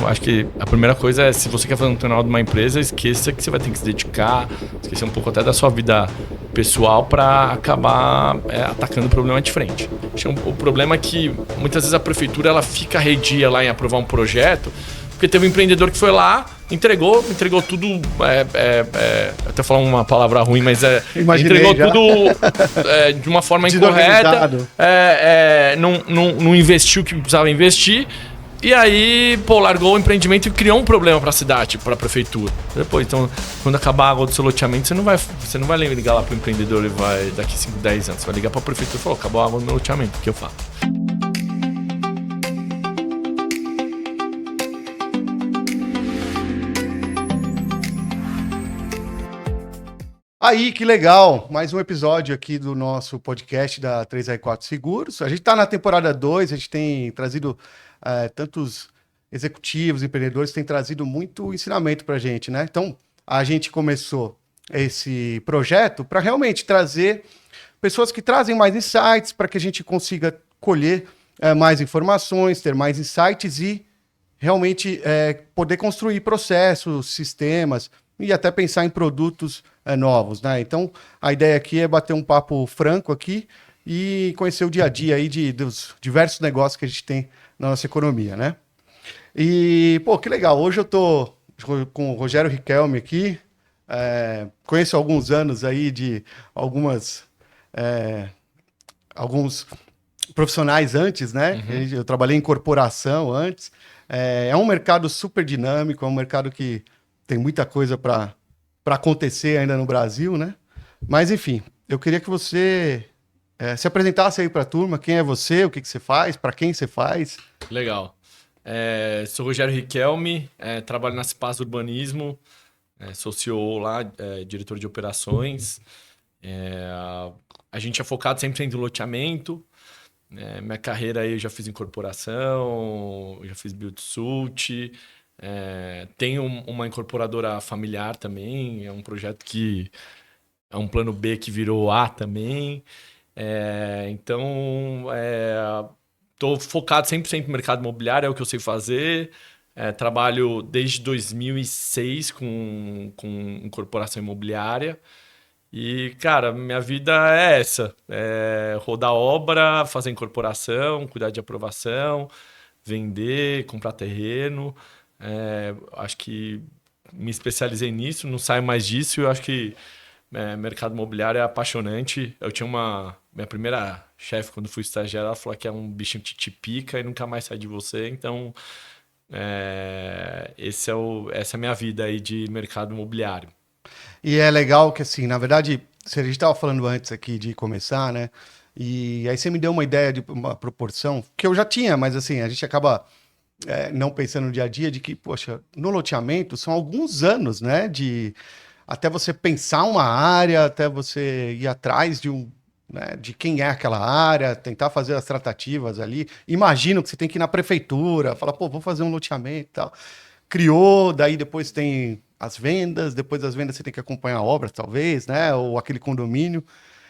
Eu acho que a primeira coisa é, se você quer fazer um turnaround de uma empresa, esqueça que você vai ter que se dedicar, esquecer um pouco até da sua vida pessoal para acabar atacando o problema de frente. O problema é que muitas vezes a prefeitura ela fica arredia lá em aprovar um projeto, porque teve um empreendedor que foi lá, entregou tudo, até falar uma palavra ruim, mas entregou já. Tudo de uma forma incorreta, não investiu o que precisava investir. E aí, largou o empreendimento e criou um problema para a cidade, para a prefeitura. Depois, então, quando acabar a água do seu loteamento, você não vai ligar lá para o empreendedor e vai daqui 5, 10 anos. Você vai ligar para a prefeitura e falar, acabou a água do meu loteamento, o que eu faço? Aí, que legal! Mais um episódio aqui do nosso podcast da 3R4 Seguros. A gente está na temporada 2, a gente tem trazido tantos executivos, empreendedores, têm trazido muito ensinamento para a gente, né? Então, a gente começou esse projeto para realmente trazer pessoas que trazem mais insights, para que a gente consiga colher mais informações, ter mais insights e realmente poder construir processos, sistemas e até pensar em produtos novos, né? Então, a ideia aqui é bater um papo franco aqui e conhecer o dia a dia aí dos diversos negócios que a gente tem na nossa economia, né? E, que legal. Hoje eu tô com o Rogério Riquelme aqui. Conheço há alguns anos aí de alguns profissionais antes, né? Uhum. Eu trabalhei em corporação antes. É um mercado super dinâmico, é um mercado que tem muita coisa para acontecer ainda no Brasil, né? Mas, enfim, eu queria que você se apresentasse aí para a turma. Quem é você, o que você faz, para quem você faz. Legal. Sou Rogério Riquelme, trabalho na Cipas Urbanismo, sou CEO lá, diretor de operações. A gente é focado sempre em loteamento. Minha carreira aí eu já fiz incorporação, já fiz build-to-suit. Tenho uma incorporadora familiar também, é um projeto que é um plano B que virou A também. Então, estou focado 100% no mercado imobiliário, é o que eu sei fazer. Trabalho desde 2006 com incorporação imobiliária. E, cara, minha vida é essa. Rodar obra, fazer incorporação, cuidar de aprovação, vender, comprar terreno. Acho que me especializei nisso, não saio mais disso. Eu acho que mercado imobiliário é apaixonante. Eu tinha minha primeira chefe, quando fui estagiário, ela falou que é um bichinho que te pica e nunca mais sai de você. Então, essa é a minha vida aí de mercado imobiliário. E é legal que, assim, na verdade, a gente estava falando antes aqui de começar, né? E aí você me deu uma ideia de uma proporção que eu já tinha, mas assim, a gente acaba não pensando no dia a dia de que, poxa, no loteamento são alguns anos, né? Até você pensar uma área, até você ir atrás de quem é aquela área, tentar fazer as tratativas ali. Imagino que você tem que ir na prefeitura, falar, vou fazer um loteamento e tal. Criou, daí depois tem as vendas, depois das vendas você tem que acompanhar a obra, talvez, né? Ou aquele condomínio.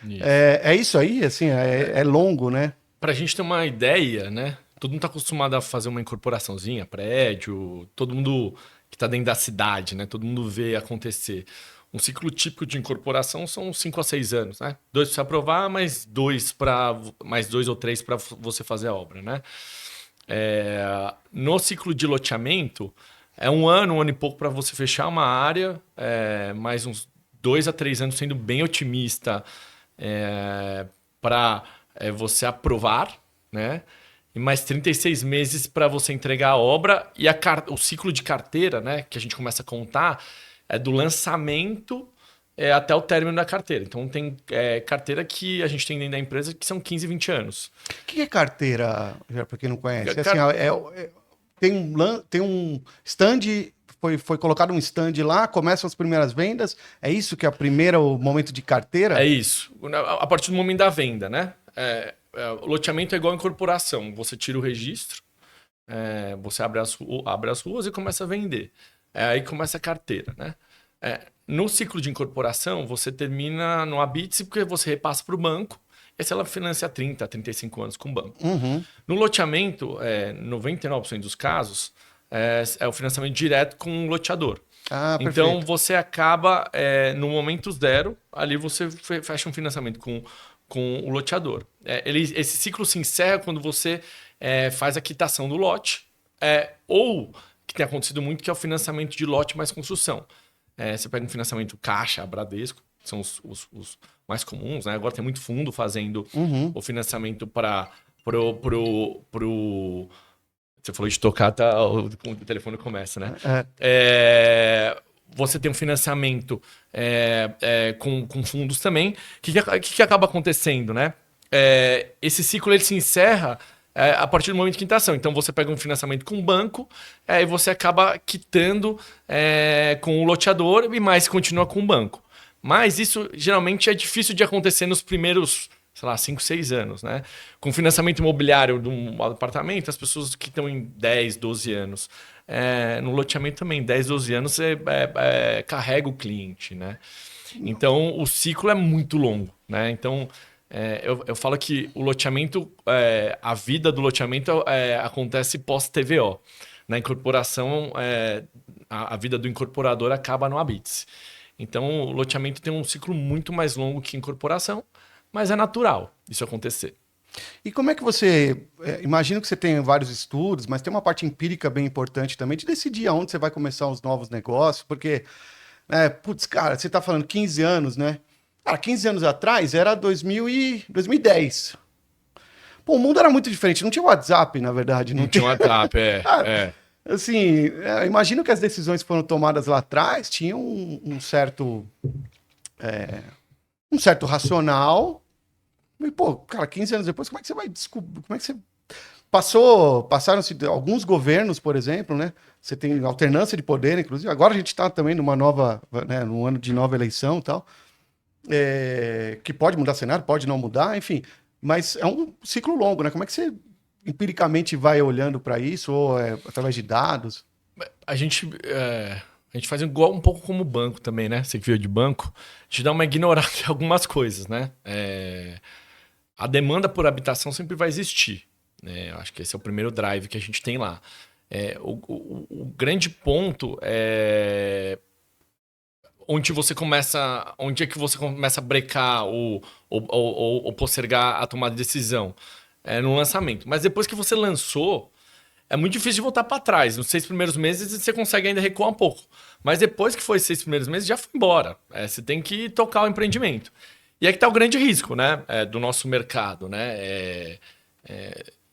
Isso. É isso aí, assim, é longo, né? Pra gente ter uma ideia, né? Todo mundo tá acostumado a fazer uma incorporaçãozinha, prédio, todo mundo que tá dentro da cidade, né? Todo mundo vê acontecer. Um ciclo típico de incorporação são 5 a 6 anos, né? 2 para você aprovar, mais 2 ou 3 para você fazer a obra, né? No ciclo de loteamento, é um ano e pouco para você fechar uma área, mais uns 2 a 3 anos sendo bem otimista para você aprovar, né? E mais 36 meses para você entregar a obra. E o ciclo de carteira, né, que a gente começa a contar, é do lançamento até o término da carteira. Então, tem carteira que a gente tem dentro da empresa que são 15, 20 anos. O que é carteira, para quem não conhece? Tem um stand, foi colocado um stand lá, começam as primeiras vendas. É isso que é o momento de carteira? É isso. A partir do momento da venda, né? O loteamento é igual a incorporação. Você tira o registro, você abre as ruas e começa a vender. Aí começa a carteira, né? No ciclo de incorporação, você termina no habite porque você repassa para o banco. E se ela financia 30, 35 anos com o banco. Uhum. No loteamento, 99% dos casos, é o financiamento direto com o loteador. Então, Perfeito. você acaba, no momento zero, ali você fecha um financiamento com o loteador. Esse ciclo se encerra quando você faz a quitação do lote, ou, que tem acontecido muito, que é o financiamento de lote mais construção. Você pega um financiamento Caixa, Bradesco, que são os mais comuns, né? Agora tem muito fundo fazendo o financiamento para pro. Você falou de tocar, tá, o telefone começa, né? Você tem um financiamento com fundos também. O que acaba acontecendo, né? Esse ciclo ele se encerra a partir do momento de quitação. Então, você pega um financiamento com o banco e você acaba quitando com o loteador e mais continua com o banco. Mas isso, geralmente, é difícil de acontecer nos primeiros, sei lá, 5, 6 anos, né? Com financiamento imobiliário de um apartamento, as pessoas que estão em 10, 12 anos. No loteamento também, 10, 12 anos, você carrega o cliente, né? Então, o ciclo é muito longo, né? Então, eu falo que o loteamento, a vida do loteamento acontece pós-TVO. Na incorporação, a vida do incorporador acaba no habite. Então, o loteamento tem um ciclo muito mais longo que a incorporação, mas é natural isso acontecer. E como é que você... imagino que você tem vários estudos, mas tem uma parte empírica bem importante também de decidir aonde você vai começar os novos negócios, porque, putz, cara, você está falando 15 anos, né? Cara, 15 anos atrás era 2010. Pô, o mundo era muito diferente, não tinha WhatsApp, na verdade. Não tinha WhatsApp, Assim, imagino que as decisões que foram tomadas lá atrás tinham um certo racional. E, pô, cara, 15 anos depois, como é que você vai descobrir? Como é que você passaram-se alguns governos, por exemplo, né? Você tem alternância de poder, inclusive. Agora a gente está também numa nova, né, num ano de nova eleição e tal. Que pode mudar cenário, pode não mudar, enfim. Mas é um ciclo longo, né? Como é que você empiricamente vai olhando para isso, ou através de dados? A gente faz igual um pouco como banco também, né? Você que veio de banco, a gente dá uma ignorada em algumas coisas, né? A demanda por habitação sempre vai existir, né? Eu acho que esse é o primeiro drive que a gente tem lá. O grande ponto é onde é que você começa a brecar ou postergar a tomada de decisão no lançamento. Mas depois que você lançou, é muito difícil de voltar para trás. Nos 6 primeiros meses você consegue ainda recuar um pouco. Mas depois que foi os 6 primeiros meses, já foi embora. Você tem que tocar o empreendimento. E é que está o grande risco, né? Do nosso mercado, né?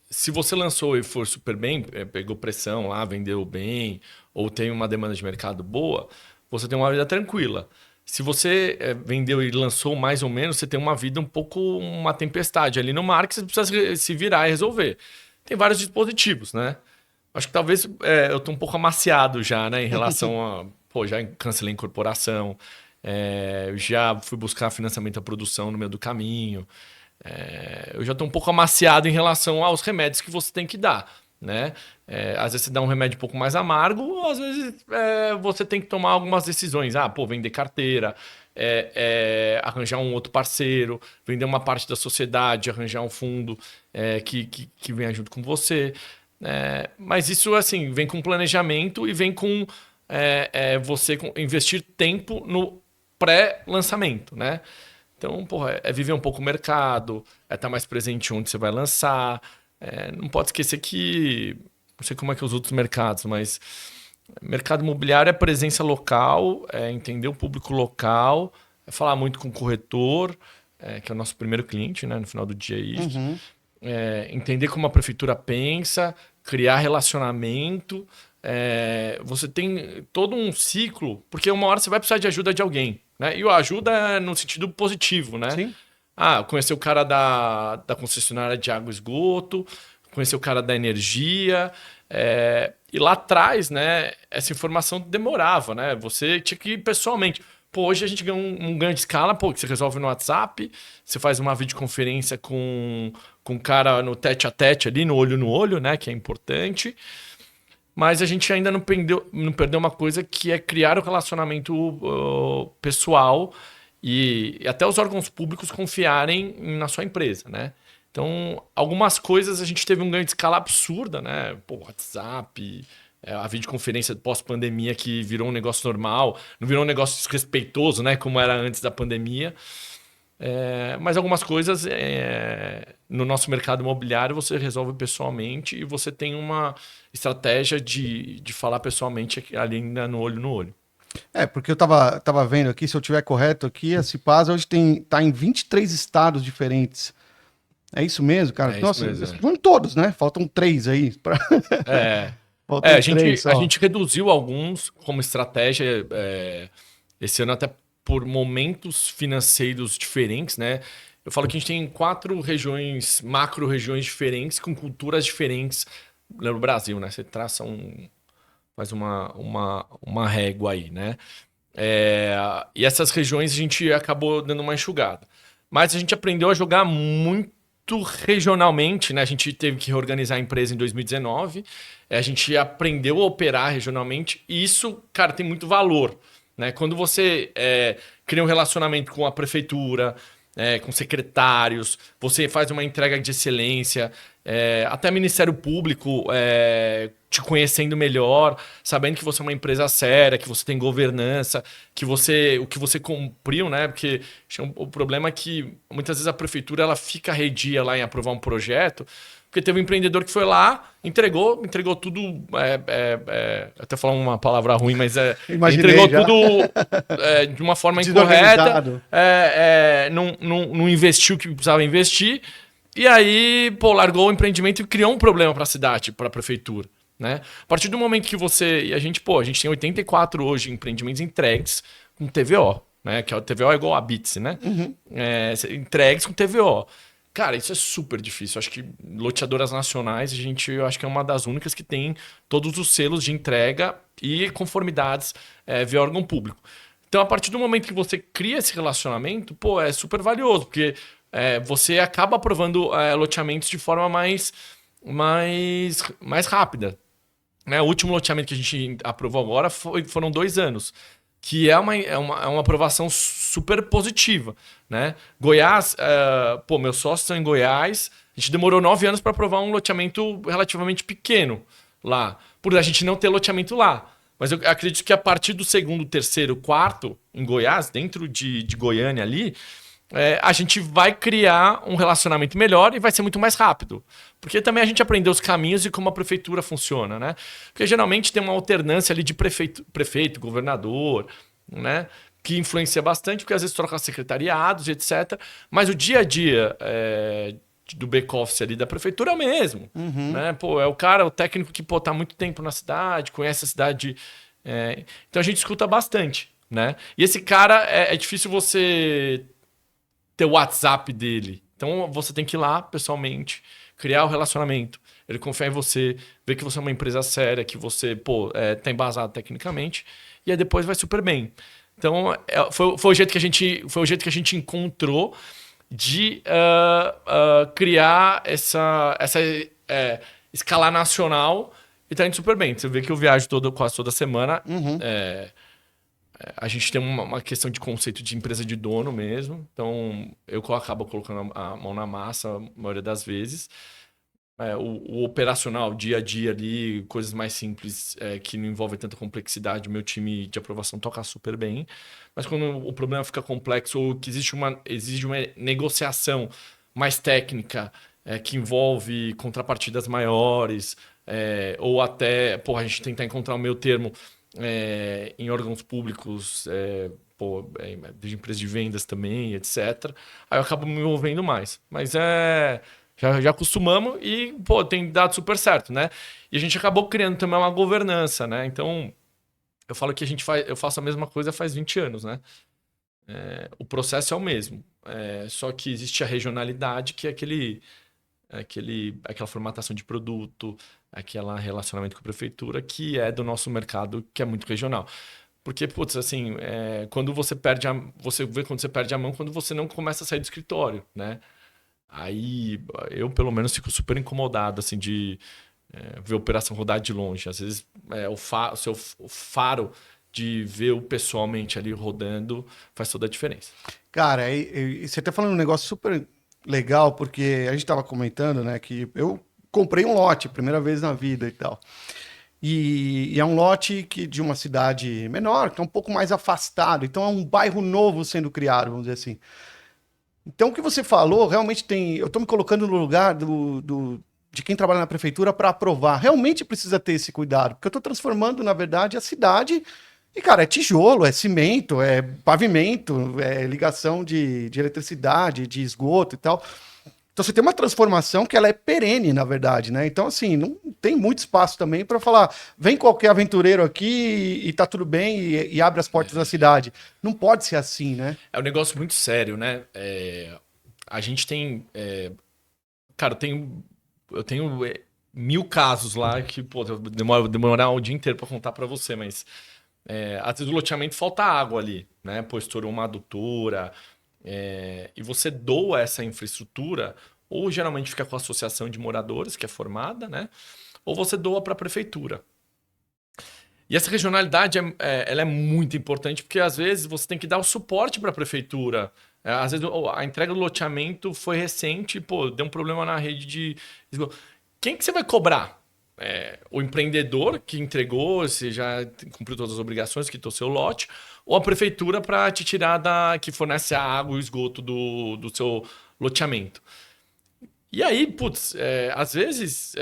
Se você lançou e for super bem, pegou pressão lá, vendeu bem, ou tem uma demanda de mercado boa, você tem uma vida tranquila. Se você vendeu e lançou mais ou menos, você tem uma vida um pouco uma tempestade ali no mar que você precisa se virar e resolver. Tem vários dispositivos, né? Acho que talvez eu tô um pouco amaciado já, né? Em relação a... Pô, já cancelei a incorporação, já fui buscar financiamento à produção no meio do caminho. Eu já tô um pouco amaciado em relação aos remédios que você tem que dar, né? Às vezes você dá um remédio um pouco mais amargo, ou às vezes você tem que tomar algumas decisões. Vender carteira, arranjar um outro parceiro, vender uma parte da sociedade, arranjar um fundo que venha junto com você. Mas isso assim vem com planejamento e vem com você investir tempo no pré-lançamento, né? Então, porra, viver um pouco o mercado, estar mais presente onde você vai lançar. Não pode esquecer que, não sei como é que é os outros mercados, mas mercado imobiliário é presença local, entender o público local, falar muito com o corretor, que é o nosso primeiro cliente, né? No final do dia é isso. Uhum. Entender como a prefeitura pensa, criar relacionamento. Você tem todo um ciclo, porque uma hora você vai precisar de ajuda de alguém, né? E a ajuda no sentido positivo, né? Sim. Conhecer o cara da concessionária de água e esgoto, conhecer o cara da energia. E lá atrás, né, essa informação demorava, né? Você tinha que ir pessoalmente. Pô, hoje a gente ganha um ganho de escala, que você resolve no WhatsApp, você faz uma videoconferência com o cara no tete-a-tete ali, no olho, né? Que é importante. Mas a gente ainda não perdeu uma coisa que é criar o relacionamento pessoal e até os órgãos públicos confiarem na sua empresa, né? Então, algumas coisas a gente teve um ganho de escala absurda, né? Pô, WhatsApp, a videoconferência pós-pandemia que virou um negócio normal, não virou um negócio desrespeitoso, né? Como era antes da pandemia. Mas algumas coisas no nosso mercado imobiliário você resolve pessoalmente e você tem uma estratégia de falar pessoalmente ali ainda no olho no olho. Porque eu tava vendo aqui, se eu tiver correto aqui, a Cipasa hoje tá em 23 estados diferentes. É isso mesmo, cara? É isso Nossa, mesmo. são todos, né? Faltam 3 aí. Faltam A 3 só. gente reduziu alguns como estratégia esse ano até por momentos financeiros diferentes, né? Eu falo que a gente tem 4 regiões, macro-regiões diferentes, com culturas diferentes no Brasil, né? Você traça faz uma régua aí, né? E essas regiões a gente acabou dando uma enxugada. Mas a gente aprendeu a jogar muito regionalmente, né? A gente teve que reorganizar a empresa em 2019. A gente aprendeu a operar regionalmente. E isso, cara, tem muito valor, né? Quando você cria um relacionamento com a prefeitura, com secretários, você faz uma entrega de excelência, até Ministério Público te conhecendo melhor, sabendo que você é uma empresa séria, que você tem governança, o que você cumpriu, né? Porque o problema é que muitas vezes a prefeitura ela fica arredia lá em aprovar um projeto, porque teve um empreendedor que foi lá, entregou tudo, até falar uma palavra ruim, mas entregou já. tudo de uma forma incorreta, não investiu o que precisava investir, e aí, largou o empreendimento e criou um problema para a cidade, para a prefeitura. Né? A partir do momento que você... a gente tem 84 hoje empreendimentos entregues com TVO, né? Que o TVO é igual a Bits, né? Uhum. Entregues com TVO. Cara, isso é super difícil. Acho que loteadoras nacionais, eu acho que é uma das únicas que tem todos os selos de entrega e conformidades via órgão público. Então, a partir do momento que você cria esse relacionamento, é super valioso, porque você acaba aprovando loteamentos de forma mais rápida. Né? O último loteamento que a gente aprovou agora foram 2 anos, que é uma aprovação super positiva. Né? Goiás, meus sócios estão em Goiás, a gente demorou 9 anos para aprovar um loteamento relativamente pequeno lá, por a gente não ter loteamento lá. Mas eu acredito que a partir do 2º, 3º, 4º em Goiás, dentro de Goiânia ali, a gente vai criar um relacionamento melhor e vai ser muito mais rápido. Porque também a gente aprendeu os caminhos e como a prefeitura funciona, né? Porque geralmente tem uma alternância ali de prefeito, governador, né? Que influencia bastante, porque às vezes troca secretariados, etc. Mas o dia a dia do back-office ali da prefeitura é o mesmo. Uhum. Né? É o cara, o técnico que tá há muito tempo na cidade, conhece a cidade. Então a gente escuta bastante. Né? E esse cara, é difícil você ter o WhatsApp dele. Então você tem que ir lá pessoalmente, criar o relacionamento. Ele confiar em você, ver que você é uma empresa séria, que você tá embasado tecnicamente, e aí depois vai super bem. Então foi o jeito que a gente encontrou de criar essa escala nacional e tá indo super bem. Você vê que eu viajo quase toda semana. Uhum. A gente tem uma questão de conceito de empresa de dono mesmo. Então, eu acabo colocando a mão na massa a maioria das vezes. O operacional, dia a dia ali, coisas mais simples que não envolvem tanta complexidade, o meu time de aprovação toca super bem. Mas quando o problema fica complexo ou que exige uma negociação mais técnica que envolve contrapartidas maiores ou até a gente tentar encontrar o meio termo em órgãos públicos, de empresas de vendas também, etc. Aí eu acabo me envolvendo mais. Mas já acostumamos e tem dado super certo, né? E a gente acabou criando também uma governança, né? Então, eu falo que eu faço a mesma coisa faz 20 anos, né? O processo é o mesmo. Só que existe a regionalidade, que é aquela formatação de produto, aquele relacionamento com a prefeitura, que é do nosso mercado, que é muito regional. Porque, assim, quando você perde você vê quando você perde a mão quando você não começa a sair do escritório, né? Aí eu, pelo menos, fico super incomodado, assim, de ver a operação rodar de longe. Às vezes, o faro de ver o pessoalmente ali rodando faz toda a diferença. Cara, você tá falando um negócio super legal, porque a gente tava comentando, né, que eu comprei um lote, primeira vez na vida e tal. E é um lote de uma cidade menor, que é um pouco mais afastado. Então é um bairro novo sendo criado, vamos dizer assim. Então o que você falou, realmente tem. Eu estou me colocando no lugar de quem trabalha na prefeitura para aprovar. Realmente precisa ter esse cuidado, porque eu estou transformando, na verdade, a cidade. E, cara, é tijolo, é cimento, é pavimento, é ligação de eletricidade, de esgoto e tal. Então você tem uma transformação que ela é perene, na verdade, né? Então, assim, não tem muito espaço também para falar, vem qualquer aventureiro aqui e tá tudo bem e abre as portas da cidade. Não pode ser assim, né? É um negócio muito sério, né? A gente tem. Cara, eu tenho 1000 casos lá que, pô, demorar o dia inteiro para contar para você, mas às vezes o loteamento falta água ali, né? Pô, estourou uma adutora, e você doa essa infraestrutura, ou geralmente fica com a associação de moradores, que é formada, né? Ou você doa para a prefeitura. E essa regionalidade ela é muito importante porque às vezes você tem que dar o suporte para a prefeitura. Às vezes a entrega do loteamento foi recente, pô, deu um problema na rede de esgoto. Quem que você vai cobrar? O empreendedor que entregou, você já cumpriu todas as obrigações, quitou seu lote, ou a prefeitura para te tirar que fornece a água e o esgoto do seu loteamento. E aí, putz, às vezes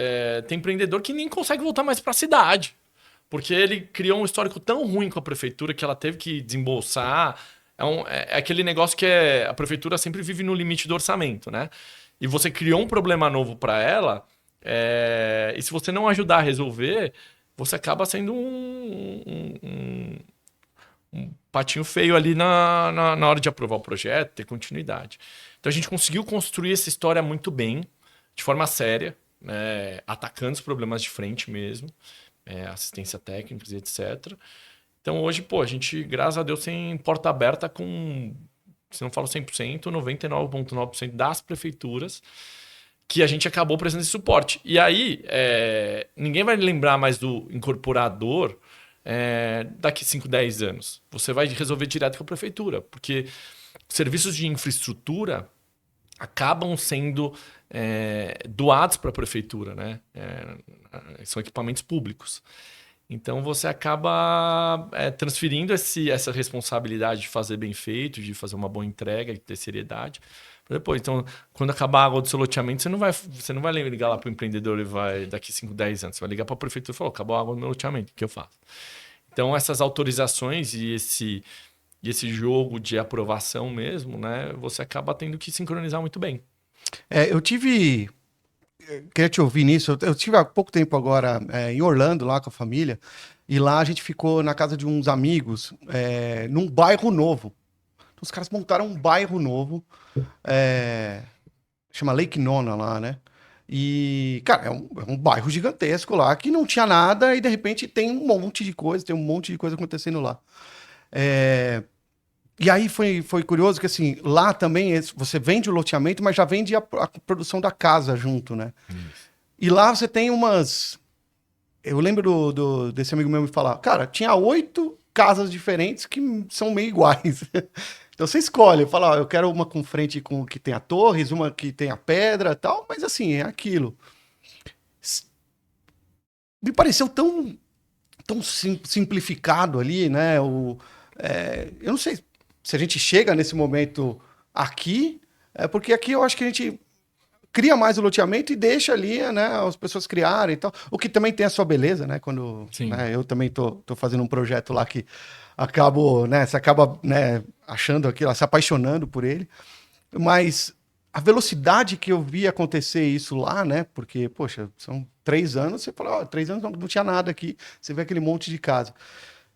tem empreendedor que nem consegue voltar mais para a cidade. Porque ele criou um histórico tão ruim com a prefeitura que ela teve que desembolsar. É aquele negócio que a prefeitura sempre vive no limite do orçamento, né? E você criou um problema novo para ela, e se você não ajudar a resolver, você acaba sendo um patinho feio ali na hora de aprovar o projeto, ter continuidade. Então a gente conseguiu construir essa história muito bem, de forma séria, né? Atacando os problemas de frente mesmo. Assistência técnica e etc. Então hoje, pô, a gente, graças a Deus, tem porta aberta com, se não falo 100%, 99,9% das prefeituras que a gente acabou prestando esse suporte. E aí, ninguém vai lembrar mais do incorporador daqui 5, 10 anos. Você vai resolver direto com a prefeitura, porque serviços de infraestrutura acabam sendo doados para a prefeitura, né? São equipamentos públicos. Então você acaba transferindo essa responsabilidade de fazer bem feito, de fazer uma boa entrega, de ter seriedade. Pra depois, então, quando acabar a água do seu loteamento, você não vai ligar lá para o empreendedor e vai daqui 5, 10 anos. Você vai ligar para a prefeitura e falar: acabou a água do meu loteamento, o que eu faço? Então, essas autorizações e esse jogo de aprovação mesmo, né? Você acaba tendo que sincronizar muito bem. Eu tive. Queria te ouvir nisso. Eu tive há pouco tempo agora em Orlando, lá com a família, e lá a gente ficou na casa de uns amigos, num bairro novo. Então, os caras montaram um bairro novo, chama Lake Nona lá, né? E, cara, é um bairro gigantesco lá que não tinha nada e de repente tem um monte de coisa, tem um monte de coisa acontecendo lá. E aí foi curioso que, assim, lá também você vende o loteamento, mas já vende a produção da casa junto, né? Isso. E lá você tem umas. Eu lembro desse amigo meu me falar, cara, tinha 8 casas diferentes que são meio iguais. Então você escolhe, fala, ó, eu quero uma com frente com que tenha torres, uma que tenha pedra e tal, mas assim, é aquilo. Me pareceu tão simplificado ali, né? Eu não sei se a gente chega nesse momento aqui, porque aqui eu acho que a gente cria mais o loteamento e deixa ali, né, as pessoas criarem e tal. O que também tem a sua beleza, né? Quando, né, eu também tô fazendo um projeto lá que você acaba, né, achando aquilo, se apaixonando por ele. Mas a velocidade que eu vi acontecer isso lá, né? Porque, poxa, são 3 anos, você fala, ó, 3 anos não tinha nada aqui, você vê aquele monte de casa.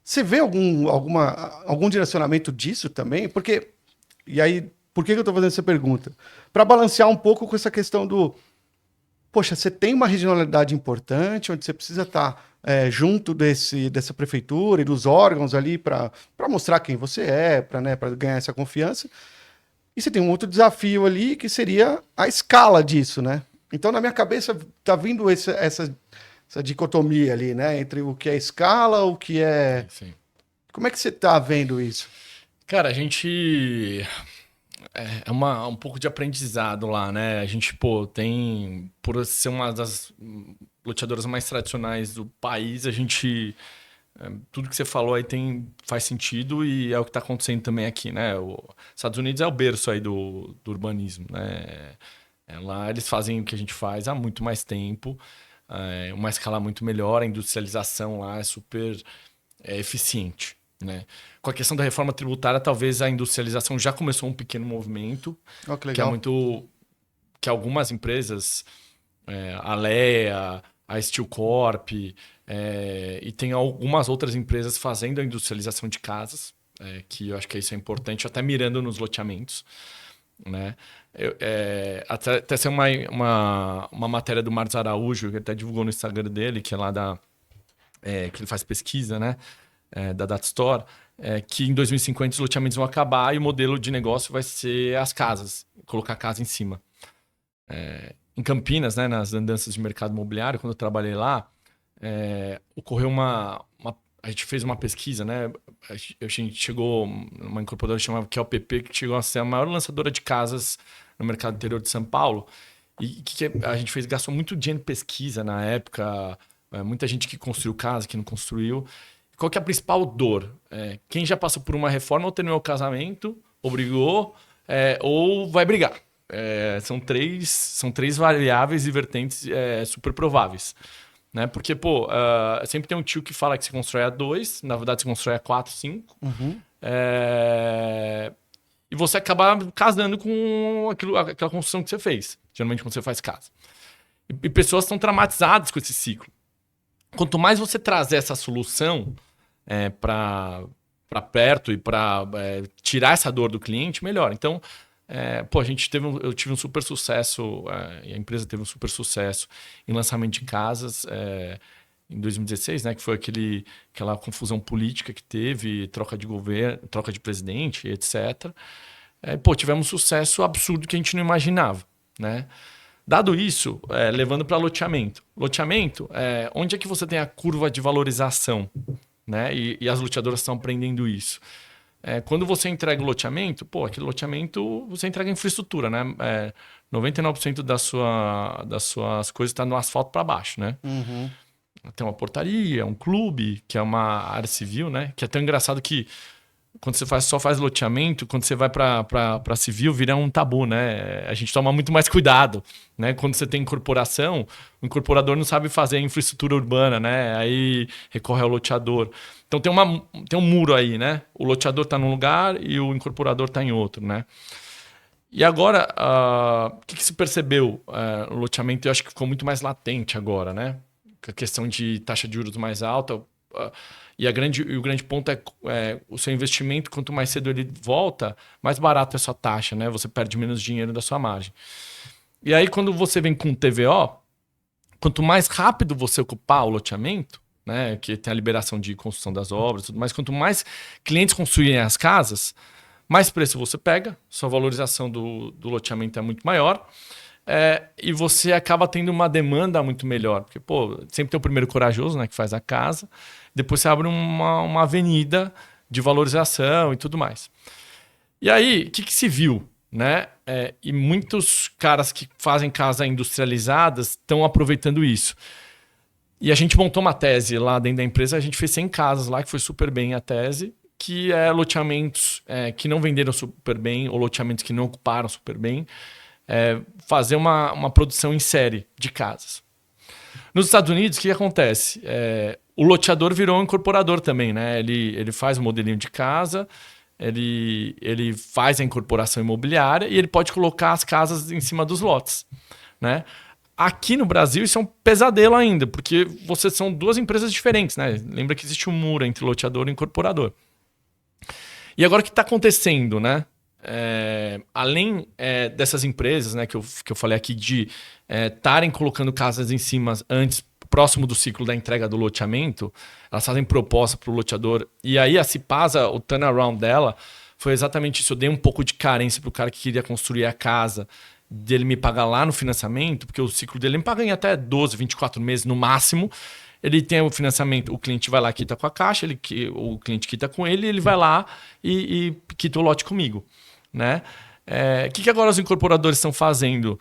Você vê algum direcionamento disso também? Porque, e aí, por que eu estou fazendo essa pergunta? Para balancear um pouco com essa questão poxa, você tem uma regionalidade importante, onde você precisa estar junto dessa prefeitura e dos órgãos ali para mostrar quem você é, para, né, para ganhar essa confiança. E você tem um outro desafio ali, que seria a escala disso, né? Então, na minha cabeça, tá vindo essa dicotomia ali, né? Entre o que é escala, o que é... Sim. Como é que você tá vendo isso? Cara, a gente... um pouco de aprendizado lá, né? A gente, pô, tem... Por ser uma das loteadoras mais tradicionais do país, a gente... tudo que você falou aí faz sentido e é o que está acontecendo também aqui, né? Os Estados Unidos é o berço aí do urbanismo, né? Lá eles fazem o que a gente faz há muito mais tempo, uma escala muito melhor, a industrialização lá é super eficiente, né? Com a questão da reforma tributária, talvez a industrialização já começou um pequeno movimento, que é muito... que algumas empresas, a Alea, a Steel Corp, e tem algumas outras empresas fazendo a industrialização de casas, que eu acho que isso é importante, até mirando nos loteamentos, né? Até ser uma matéria do Marcos Araújo, que até divulgou no Instagram dele, que é lá que ele faz pesquisa, né? Da Data Store, que em 2050 os loteamentos vão acabar e o modelo de negócio vai ser as casas, colocar a casa em cima. Em Campinas, né, nas andanças de mercado imobiliário, quando eu trabalhei lá, ocorreu a gente fez uma pesquisa, né? A gente chegou, uma incorporadora chamada QLPP, que chegou a ser a maior lançadora de casas no mercado interior de São Paulo. E a gente gastou muito dinheiro em pesquisa na época, muita gente que construiu casa, que não construiu. Qual que é a principal dor? Quem já passou por uma reforma ou terminou o casamento, ou brigou, ou vai brigar. São três variáveis e vertentes super prováveis. Né? Porque, sempre tem um tio que fala que se constrói a 2, na verdade se constrói a 4, 5. Uhum. E você acaba casando com aquela construção que você fez, geralmente quando você faz casa. E pessoas estão traumatizadas com esse ciclo. Quanto mais você trazer essa solução para perto e para tirar essa dor do cliente, melhor. Então, eu tive um super sucesso, e a empresa teve um super sucesso em lançamento de casas em 2016, né, que foi aquela confusão política que teve, troca de governo, troca de presidente, etc. Tivemos um sucesso absurdo que a gente não imaginava, né? Dado isso, levando para loteamento. Loteamento, onde é que você tem a curva de valorização? Né? E as loteadoras estão aprendendo isso. Quando você entrega o loteamento, aquele loteamento você entrega infraestrutura, né? 99% das suas coisas está no asfalto para baixo, né? Uhum. Tem uma portaria, um clube, que é uma área civil, né? Que é tão engraçado que quando você só faz loteamento, quando você vai para civil, vira um tabu, né? A gente toma muito mais cuidado, né? Quando você tem incorporação, o incorporador não sabe fazer a infraestrutura urbana, né? Aí recorre ao loteador. Então tem um muro aí, né? O loteador está num lugar e o incorporador está em outro, né? E agora, o que se percebeu? O loteamento eu acho que ficou muito mais latente agora, né? A questão de taxa de juros mais alta. E o grande ponto é o seu investimento, quanto mais cedo ele volta, mais barato é a sua taxa, né? Você perde menos dinheiro da sua margem. E aí, quando você vem com TVO, quanto mais rápido você ocupar o loteamento, né, que tem a liberação de construção das obras, tudo mais, quanto mais clientes construírem as casas, mais preço você pega, sua valorização do loteamento é muito maior, e você acaba tendo uma demanda muito melhor. Porque, sempre tem o primeiro corajoso, né, que faz a casa, depois você abre uma avenida de valorização e tudo mais. E aí, o que se viu? Né? E muitos caras que fazem casa industrializadas estão aproveitando isso. E a gente montou uma tese lá dentro da empresa, a gente fez 100 casas lá, que foi super bem a tese, que é loteamentos que não venderam super bem, ou loteamentos que não ocuparam super bem, fazer uma produção em série de casas. Nos Estados Unidos, o que acontece? O loteador virou um incorporador também, né? Ele faz o modelinho de casa, ele faz a incorporação imobiliária e ele pode colocar as casas em cima dos lotes, né? Aqui no Brasil isso é um pesadelo ainda, porque são duas empresas diferentes, né? Lembra que existe um muro entre loteador e incorporador. E agora o que está acontecendo, né? Além dessas empresas, né, que eu falei aqui de estarem colocando casas em cima antes, próximo do ciclo da entrega do loteamento, elas fazem proposta para o loteador. E aí a Cipasa, o turnaround dela, foi exatamente isso. Eu dei um pouco de carência para o cara que queria construir a casa, dele me pagar lá no financiamento, porque o ciclo dele me paga em até 12, 24 meses no máximo. Ele tem o financiamento, o cliente vai lá, quita com a caixa, o cliente quita com ele vai lá e quita o lote comigo. Né? O que agora os incorporadores estão fazendo?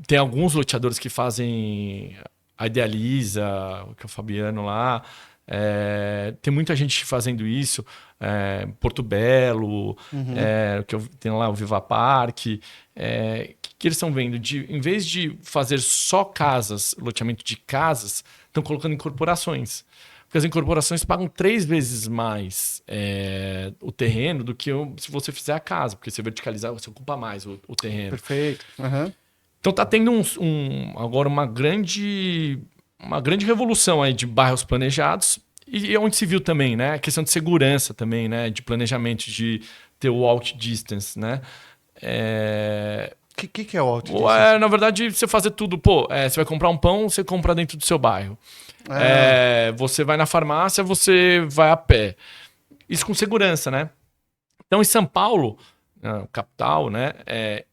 tem alguns loteadores que fazem a Idealiza, que é o Fabiano lá. Tem muita gente fazendo isso. Porto Belo, que tem lá o Viva Parque. Que eles estão vendo? Em vez de fazer só casas, loteamento de casas, estão colocando incorporações. Porque as incorporações pagam 3 vezes mais o terreno do que se você fizer a casa. Porque você verticalizar, você ocupa mais o terreno. Perfeito. Então tá tendo agora uma grande revolução aí de bairros planejados. E onde se viu também, né? A questão de segurança também, né? De planejamento, de ter o walk distance, né? O que é o walk distance? Na verdade, você fazer tudo. Você vai comprar um pão, você compra dentro do seu bairro. Você vai na farmácia, você vai a pé. Isso com segurança, né? Então, em São Paulo, capital, né?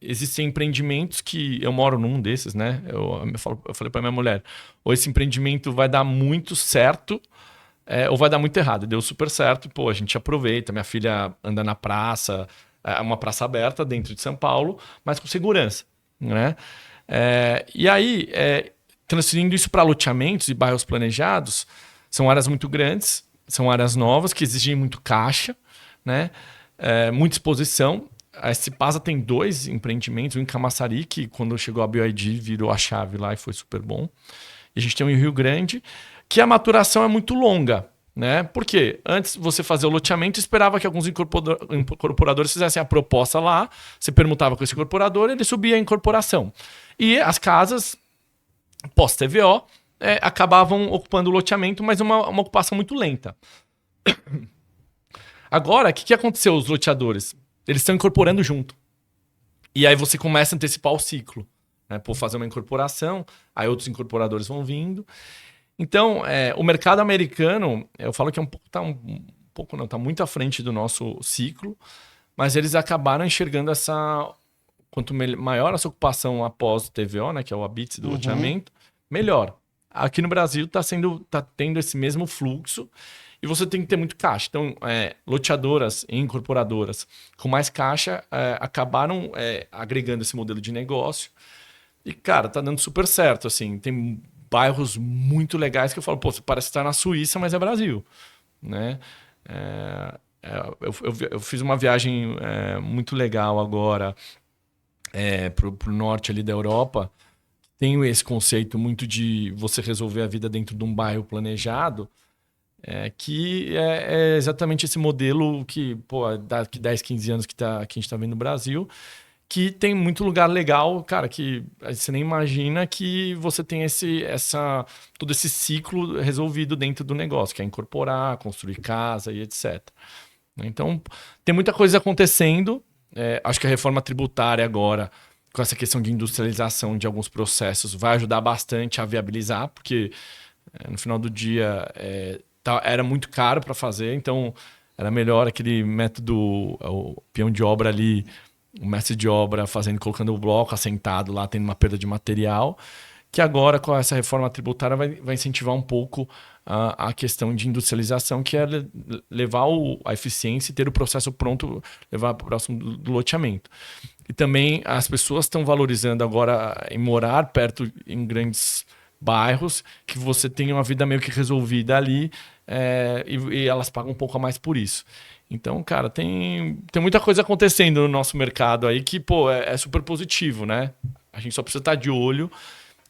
Existem empreendimentos que... Eu moro num desses, né? Eu falei para minha mulher, ou esse empreendimento vai dar muito certo, ou vai dar muito errado. Deu super certo, a gente aproveita. Minha filha anda na praça, uma praça aberta dentro de São Paulo, mas com segurança, né? E aí, transferindo isso para loteamentos e bairros planejados, são áreas muito grandes, são áreas novas que exigem muito caixa, né? Muita exposição. A Cipasa tem 2 empreendimentos, um em Camaçari, que quando chegou a BioID virou a chave lá e foi super bom. E a gente tem um em Rio Grande, que a maturação é muito longa, né? Porque antes você fazia o loteamento, esperava que alguns incorporadores fizessem a proposta lá, você permutava com esse incorporador, ele subia a incorporação. E as casas, pós-TVO, acabavam ocupando o loteamento, mas uma ocupação muito lenta. Agora, o que aconteceu os loteadores? Eles estão incorporando junto. E aí você começa a antecipar o ciclo. Né? Por fazer uma incorporação, aí outros incorporadores vão vindo. Então, o mercado americano, eu falo que tá muito à frente do nosso ciclo, mas eles acabaram enxergando quanto maior essa ocupação após o TVO, né, que é o habite do loteamento, melhor. Aqui no Brasil tá tendo esse mesmo fluxo e você tem que ter muito caixa. Então, loteadoras e incorporadoras com mais caixa acabaram agregando esse modelo de negócio. E, cara, tá dando super certo, assim. Tem bairros muito legais que eu falo, você parece estar na Suíça, mas é Brasil, né? Eu fiz uma viagem muito legal agora pro norte ali da Europa. Tenho esse conceito muito de você resolver a vida dentro de um bairro planejado, que é exatamente esse modelo que, daqui 10, 15 anos que a gente está vendo no Brasil, que tem muito lugar legal, cara, que você nem imagina que você tem todo esse ciclo resolvido dentro do negócio, que é incorporar, construir casa e etc. Então, tem muita coisa acontecendo. Acho que a reforma tributária agora, com essa questão de industrialização de alguns processos, vai ajudar bastante a viabilizar, porque no final do dia era muito caro para fazer, então era melhor aquele método, o peão de obra ali, o mestre de obra colocando o bloco assentado lá, tendo uma perda de material, que agora com essa reforma tributária vai incentivar um pouco a questão de industrialização, que é levar a eficiência e ter o processo pronto, levar para o próximo do loteamento. E também as pessoas estão valorizando agora em morar perto em grandes bairros, que você tem uma vida meio que resolvida ali, e elas pagam um pouco a mais por isso. Então, cara, tem muita coisa acontecendo no nosso mercado aí que, é super positivo, né? A gente só precisa estar de olho.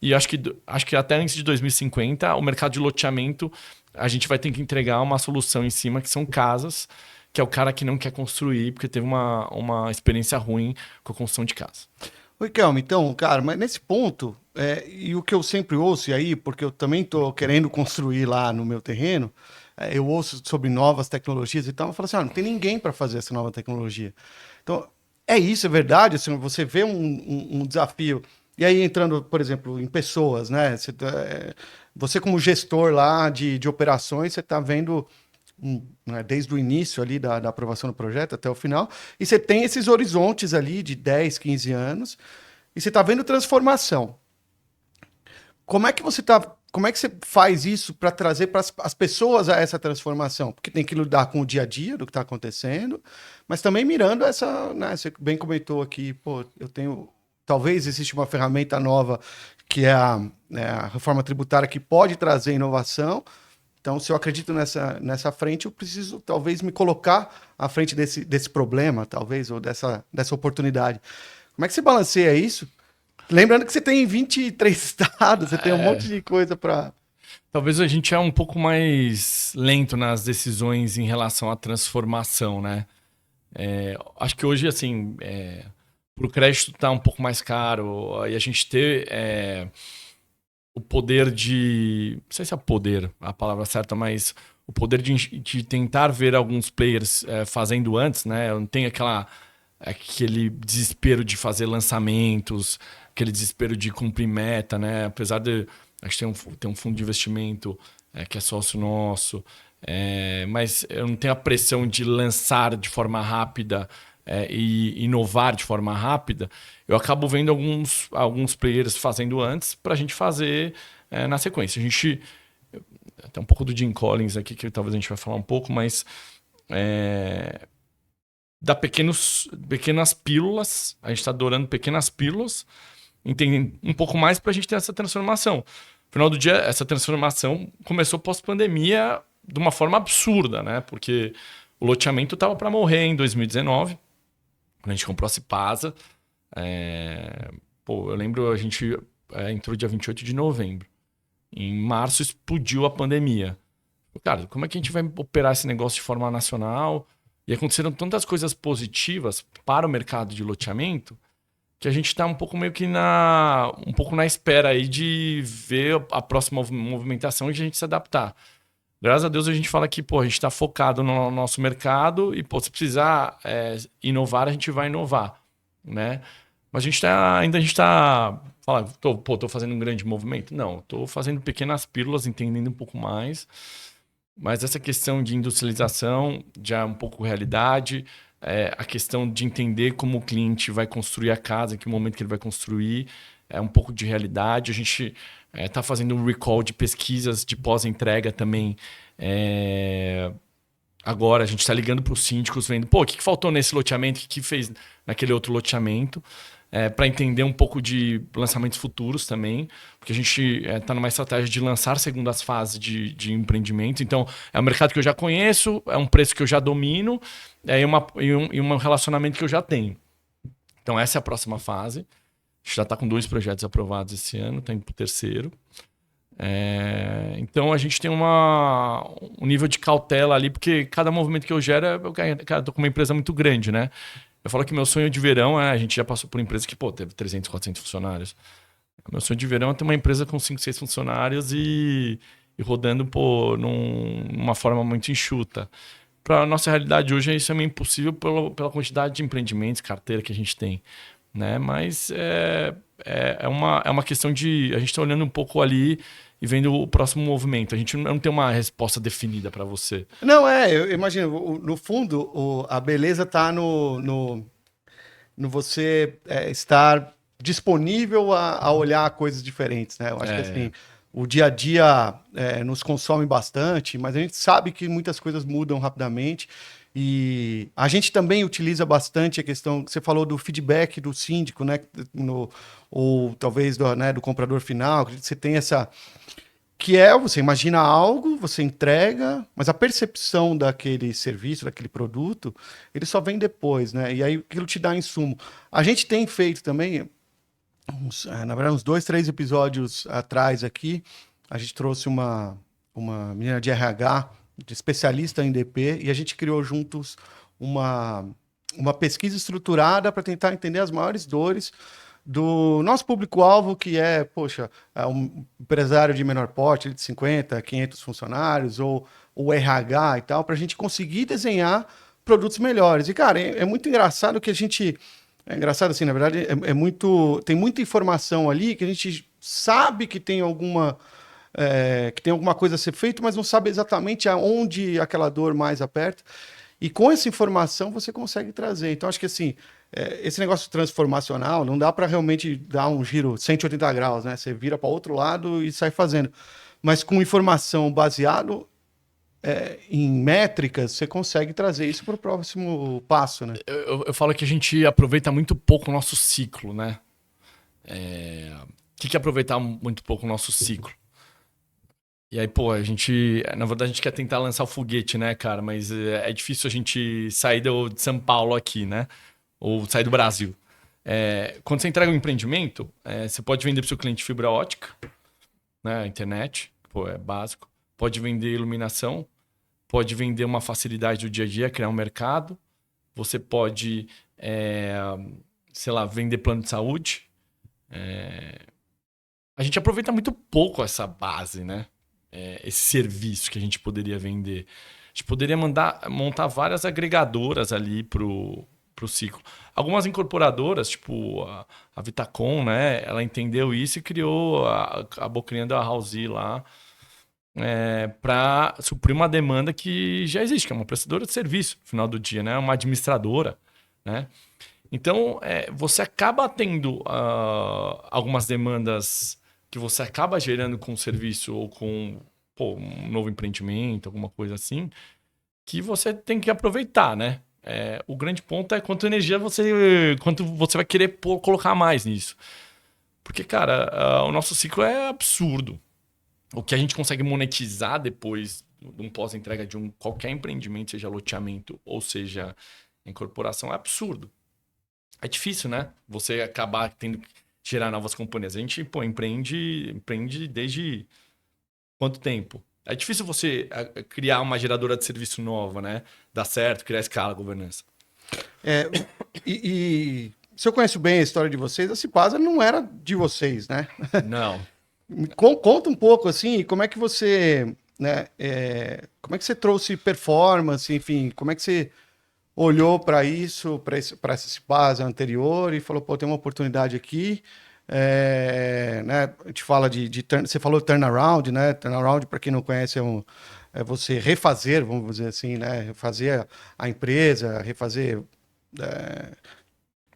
E acho que até antes de 2050, o mercado de loteamento, a gente vai ter que entregar uma solução em cima, que são casas, que é o cara que não quer construir, porque teve uma experiência ruim com a construção de casa. Oi, Kelmo, então, cara, mas nesse ponto, e o que eu sempre ouço, e aí, porque eu também estou querendo construir lá no meu terreno, eu ouço sobre novas tecnologias e tal, eu falo assim, não tem ninguém para fazer essa nova tecnologia. Então, isso, é verdade, assim, você vê um desafio, e aí entrando, por exemplo, em pessoas, né? Você como gestor lá de operações, você está vendo desde o início ali da aprovação do projeto até o final, e você tem esses horizontes ali de 10, 15 anos, e você está vendo transformação. Como é que você faz isso para trazer para as pessoas a essa transformação? Porque tem que lidar com o dia a dia do que está acontecendo, mas também mirando essa, né, você bem comentou aqui, eu tenho talvez exista uma ferramenta nova que é a reforma tributária que pode trazer inovação. Então, se eu acredito nessa frente, eu preciso talvez me colocar à frente desse problema, talvez, ou dessa oportunidade. Como é que você balanceia isso? Lembrando que você tem 23 estados, você tem um monte de coisa para... Talvez a gente é um pouco mais lento nas decisões em relação à transformação, né? Acho que hoje, assim, para o crédito estar um pouco mais caro e a gente ter o poder de... Não sei se é poder a palavra certa, mas o poder de tentar ver alguns players fazendo antes, né? Não tem aquele desespero de fazer lançamentos, aquele desespero de cumprir meta, né? Apesar de a gente tem um fundo de investimento que é sócio nosso, mas eu não tenho a pressão de lançar de forma rápida e inovar de forma rápida. Eu acabo vendo alguns players fazendo antes para a gente fazer na sequência. A gente tem um pouco do Jim Collins aqui, que talvez a gente vai falar um pouco, mas dá pequenas pílulas. A gente está adorando pequenas pílulas, entendendo um pouco mais para a gente ter essa transformação. No final do dia, essa transformação começou pós-pandemia de uma forma absurda, né? Porque o loteamento estava para morrer em 2019, quando a gente comprou a Cipasa. Eu lembro, a gente entrou dia 28 de novembro. Em março explodiu a pandemia. Cara, como é que a gente vai operar esse negócio de forma nacional? E aconteceram tantas coisas positivas para o mercado de loteamento que a gente está um pouco meio que na espera aí de ver a próxima movimentação e a gente se adaptar. Graças a Deus a gente fala que a gente está focado no nosso mercado e se precisar inovar, a gente vai inovar, né? Mas a gente está falando, tô fazendo um grande movimento? Não, estou fazendo pequenas pílulas, entendendo um pouco mais. Mas essa questão de industrialização já é um pouco realidade. A questão de entender como o cliente vai construir a casa, em que momento que ele vai construir, é um pouco de realidade. A gente está fazendo um recall de pesquisas de pós-entrega também. Agora a gente está ligando para os síndicos, vendo o que faltou nesse loteamento, o que fez naquele outro loteamento, para entender um pouco de lançamentos futuros também, porque a gente está numa estratégia de lançar segundas fases de empreendimento. Então, é um mercado que eu já conheço, é um preço que eu já domino e um relacionamento que eu já tenho. Então, essa é a próxima fase. A gente já está com 2 projetos aprovados esse ano, está indo para o terceiro. Então, a gente tem um nível de cautela ali, porque cada movimento que eu gero, estou com uma empresa muito grande, né? Eu falo que meu sonho de verão a gente já passou por empresa que, teve 300, 400 funcionários. Meu sonho de verão é ter uma empresa com 5, 6 funcionários e rodando, numa forma muito enxuta. Para a nossa realidade hoje, isso é meio impossível pela quantidade de empreendimentos, carteira que a gente tem, né? Mas é uma questão de... A gente está olhando um pouco ali e vendo o próximo movimento. A gente não tem uma resposta definida para você. Não, eu imagino, no fundo, a beleza está no você estar disponível a olhar coisas diferentes, né? Eu acho que assim, o dia a dia nos consome bastante, mas a gente sabe que muitas coisas mudam rapidamente. E a gente também utiliza bastante a questão que você falou do feedback do síndico, né? Ou talvez do comprador final, que você tem essa... Que você imagina algo, você entrega, mas a percepção daquele serviço, daquele produto, ele só vem depois, né? E aí aquilo te dá insumo. A gente tem feito também, na verdade, uns 2, 3 episódios atrás aqui, a gente trouxe uma menina de RH, de especialista em DP, e a gente criou juntos uma pesquisa estruturada para tentar entender as maiores dores do nosso público-alvo, que é um empresário de menor porte, de 50, 500 funcionários, ou o RH e tal, para a gente conseguir desenhar produtos melhores. E, cara, é muito engraçado que a gente... É engraçado assim, na verdade, tem muita informação ali que a gente sabe que tem alguma coisa a ser feita, mas não sabe exatamente aonde aquela dor mais aperta. E com essa informação você consegue trazer. Então, acho que assim, esse negócio transformacional não dá para realmente dar um giro 180 graus, né? Você vira para outro lado e sai fazendo. Mas com informação baseado em métricas, você consegue trazer isso para o próximo passo, né? Eu falo que a gente aproveita muito pouco o nosso ciclo, né? que é aproveitar muito pouco o nosso ciclo? E aí, pô, na verdade, a gente quer tentar lançar o foguete, né, cara? Mas é difícil a gente sair de São Paulo aqui, né? Ou sair do Brasil. Quando você entrega um empreendimento, você pode vender para o seu cliente fibra ótica, né? Internet, pô, é básico. Pode vender iluminação, pode vender uma facilidade do dia a dia, criar um mercado. Você pode, sei lá, vender plano de saúde. A gente aproveita muito pouco essa base, né? Esse serviço que a gente poderia vender. A gente poderia montar várias agregadoras ali pro ciclo. Algumas incorporadoras, tipo a Vitacom, né? Ela entendeu isso e acabou criando a Housee lá para suprir uma demanda que já existe, que é uma prestadora de serviço, no final do dia, né? Uma administradora, né? Então, você acaba tendo algumas demandas que você acaba gerando com o serviço ou com um novo empreendimento, alguma coisa assim, que você tem que aproveitar, né? O grande ponto é quanto você vai querer colocar mais nisso. Porque, cara, o nosso ciclo é absurdo. O que a gente consegue monetizar depois de um pós-entrega de qualquer empreendimento, seja loteamento ou seja incorporação, é absurdo. É difícil, né? Você acabar tendo que gerar novas companhias. A gente, empreende desde quanto tempo? É difícil você criar uma geradora de serviço nova, né? Dar certo, criar escala, governança. Se eu conheço bem a história de vocês, a Cipasa não era de vocês, né? Não. Conta um pouco, assim, como é que você, né? Como é que você trouxe performance, enfim, como é que você olhou para isso, para essa Cipasa anterior e falou, pô, tem uma oportunidade aqui. Né, a gente fala você falou turnaround, né? Turnaround, para quem não conhece, é você refazer, vamos dizer assim, né? Refazer a empresa, refazer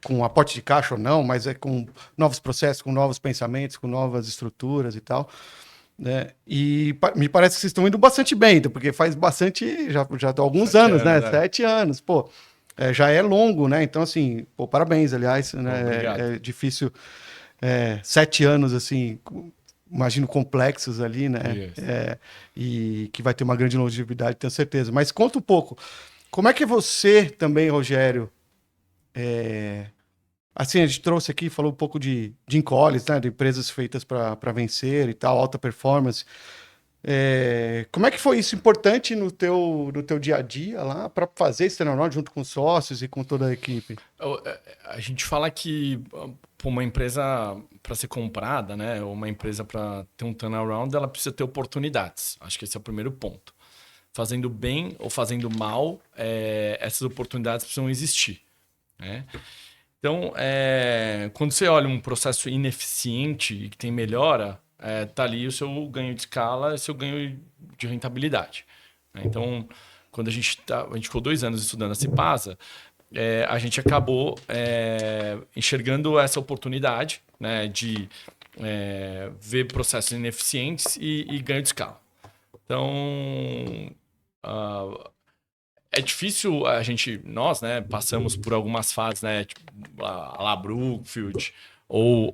com aporte de caixa ou não, mas com novos processos, com novos pensamentos, com novas estruturas e tal. Né? E me parece que vocês estão indo bastante bem, porque faz bastante, já há alguns anos, né? 7 anos, pô. Já é longo, né? Então, assim, pô, parabéns, aliás, né? É difícil. 7 anos, assim, imagino complexos ali, né? E que vai ter uma grande longevidade, tenho certeza. Mas conta um pouco, como é que você também, Rogério, assim, a gente trouxe aqui, falou um pouco de Incolis, né? De empresas feitas para vencer e tal, alta performance. Como é que foi isso importante no teu dia a dia lá para fazer esse turnaround junto com os sócios e com toda a equipe? A gente fala que uma empresa para ser comprada, né, ou uma empresa para ter um turnaround, ela precisa ter oportunidades. Acho que esse é o primeiro ponto. Fazendo bem ou fazendo mal, essas oportunidades precisam existir. Né? Então, quando você olha um processo ineficiente e que tem melhora, tá ali o seu ganho de escala e seu ganho de rentabilidade. Né? Então, quando a gente ficou 2 anos estudando a Cipasa, a gente acabou enxergando essa oportunidade, né, de ver processos ineficientes e ganho de escala. Então, é difícil nós, né, passamos por algumas fases, né, tipo a Brookfield ou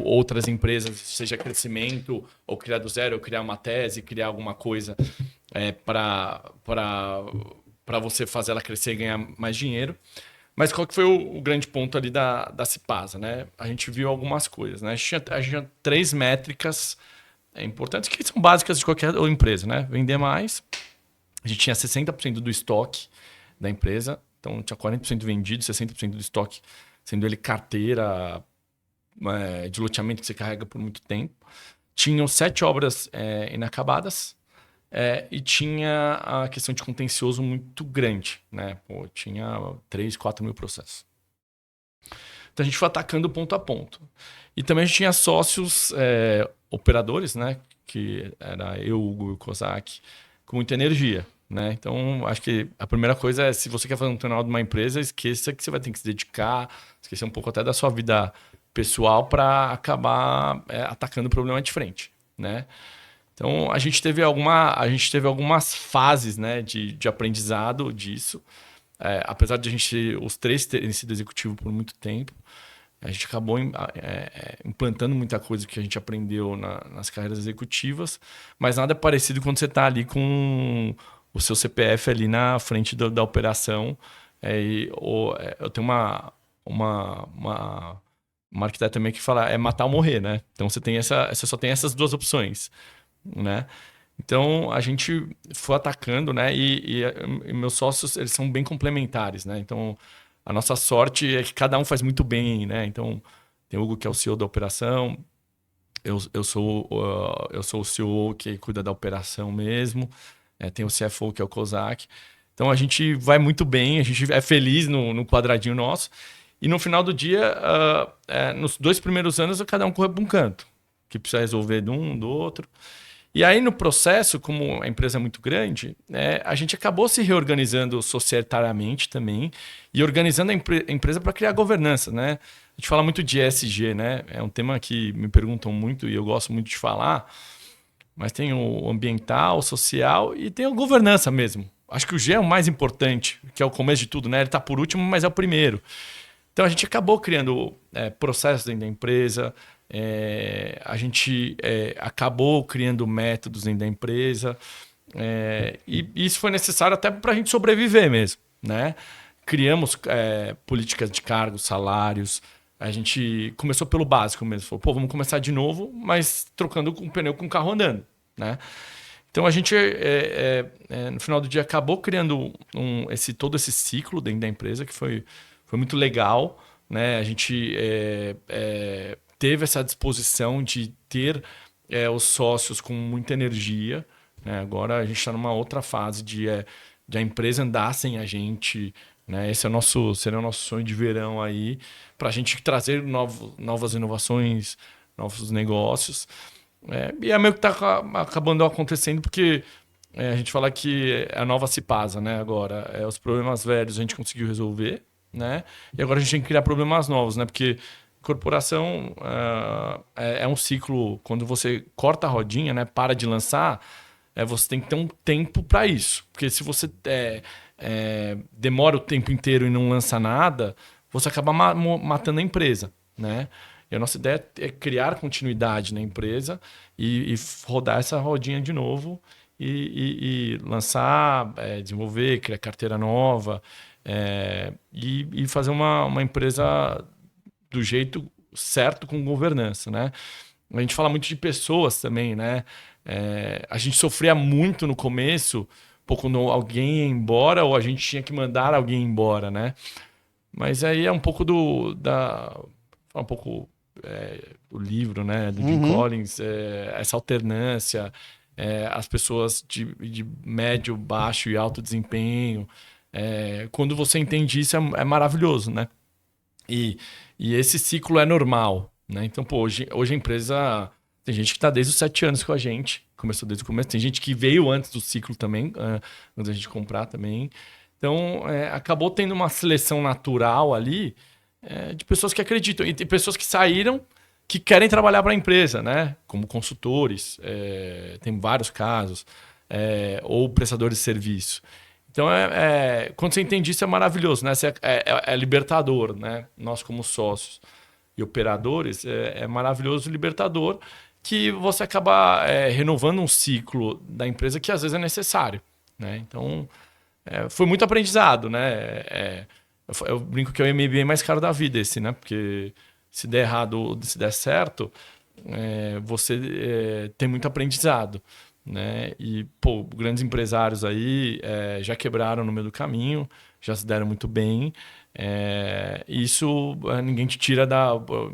outras empresas, seja crescimento, ou criar do zero, ou criar uma tese, criar alguma coisa para você fazer ela crescer e ganhar mais dinheiro. Mas qual que foi o grande ponto ali da Cipasa, né? A gente viu algumas coisas, né? A gente tinha 3 métricas importantes que são básicas de qualquer empresa, né? Vender mais. A gente tinha 60% do estoque da empresa, então tinha 40% vendido, 60% do estoque, sendo ele carteira de loteamento que você carrega por muito tempo. Tinham 7 obras inacabadas e tinha a questão de contencioso muito grande. Né? Pô, tinha 3, 4 mil processos. Então a gente foi atacando ponto a ponto. E também a gente tinha sócios operadores, né? Que era eu, o Hugo e o Kozak, com muita energia. Né? Então, acho que a primeira coisa é, se você quer fazer um turnaround de uma empresa, esqueça que você vai ter que se dedicar, esquecer um pouco até da sua vida pessoal para acabar atacando o problema de frente. Né? Então, a gente teve algumas fases, né, de aprendizado disso. Apesar de os 3 terem sido executivos por muito tempo, A gente acabou implantando muita coisa que a gente aprendeu nas carreiras executivas, mas nada é parecido quando você está ali com o seu CPF ali na frente da operação. Eu tenho uma arquiteta também que fala matar ou morrer, né? Então você só tem essas duas opções, né? Então a gente foi atacando, né? E meus sócios, eles são bem complementares, né? Então a nossa sorte é que cada um faz muito bem, né? Então tem o Hugo, que é o CEO da operação, eu sou o CEO que cuida da operação mesmo, tem o CFO, que é o Kozak. Então a gente vai muito bem, a gente é feliz no quadradinho nosso. E no final do dia, nos 2 primeiros anos, cada um corre para um canto, que precisa resolver de um, do outro. E aí, no processo, como a empresa é muito grande, a gente acabou se reorganizando societariamente também e organizando a empresa para criar governança, né? A gente fala muito de ESG, né? É um tema que me perguntam muito e eu gosto muito de falar, mas tem o ambiental, o social e tem a governança mesmo. Acho que o G é o mais importante, que é o começo de tudo, né? Ele está por último, mas é o primeiro. Então, a gente acabou criando processos dentro da empresa, a gente acabou criando métodos dentro da empresa, e isso foi necessário até para a gente sobreviver mesmo, né? Criamos políticas de cargos, salários. A gente começou pelo básico mesmo. Falou, pô, vamos começar de novo, mas trocando o pneu com o carro andando, né? Então a gente, no final do dia, acabou criando todo esse ciclo dentro da empresa, que foi muito legal, né? A gente teve essa disposição de ter os sócios com muita energia, né? Agora a gente está numa outra fase de a empresa andar sem a gente, né? Esse seria o nosso sonho de verão aí, para a gente trazer novas inovações, novos negócios. E é meio que está acabando acontecendo, porque a gente fala que é a nova Cipasa, né? Agora, os problemas velhos a gente conseguiu resolver, né? E agora a gente tem que criar problemas novos, né? Porque corporação é um ciclo, quando você corta a rodinha, né? Para de lançar, você tem que ter um tempo para isso. Porque se você demora o tempo inteiro e não lança nada, você acaba matando a empresa, né? E a nossa ideia é criar continuidade na empresa e rodar essa rodinha de novo e lançar, desenvolver, criar carteira nova, e fazer uma empresa do jeito certo, com governança, né? A gente fala muito de pessoas também, né? A gente sofria muito no começo, quando alguém ia embora ou a gente tinha que mandar alguém embora, né? Mas aí é um pouco um pouco o livro, né, do Jim Collins, essa alternância, as pessoas de médio, baixo e alto desempenho. Quando você entende isso, é maravilhoso, né? E esse ciclo é normal, né? Então, hoje a empresa... Tem gente que está desde os 7 anos com a gente, começou desde o começo. Tem gente que veio antes do ciclo também, antes da gente comprar também. Então, acabou tendo uma seleção natural ali, de pessoas que acreditam. E tem pessoas que saíram, que querem trabalhar para a empresa, né? Como consultores, tem vários casos, ou prestadores de serviço. Então, quando você entende isso, é maravilhoso, né? É libertador, né? Nós, como sócios e operadores, é maravilhoso e libertador, que você acaba renovando um ciclo da empresa que às vezes é necessário, né? Então, foi muito aprendizado, né? Eu brinco que é o MBA mais caro da vida esse, né? Porque se der errado ou se der certo, você tem muito aprendizado, né? E, grandes empresários aí já quebraram no meio do caminho, já se deram muito bem. Isso ninguém te tira da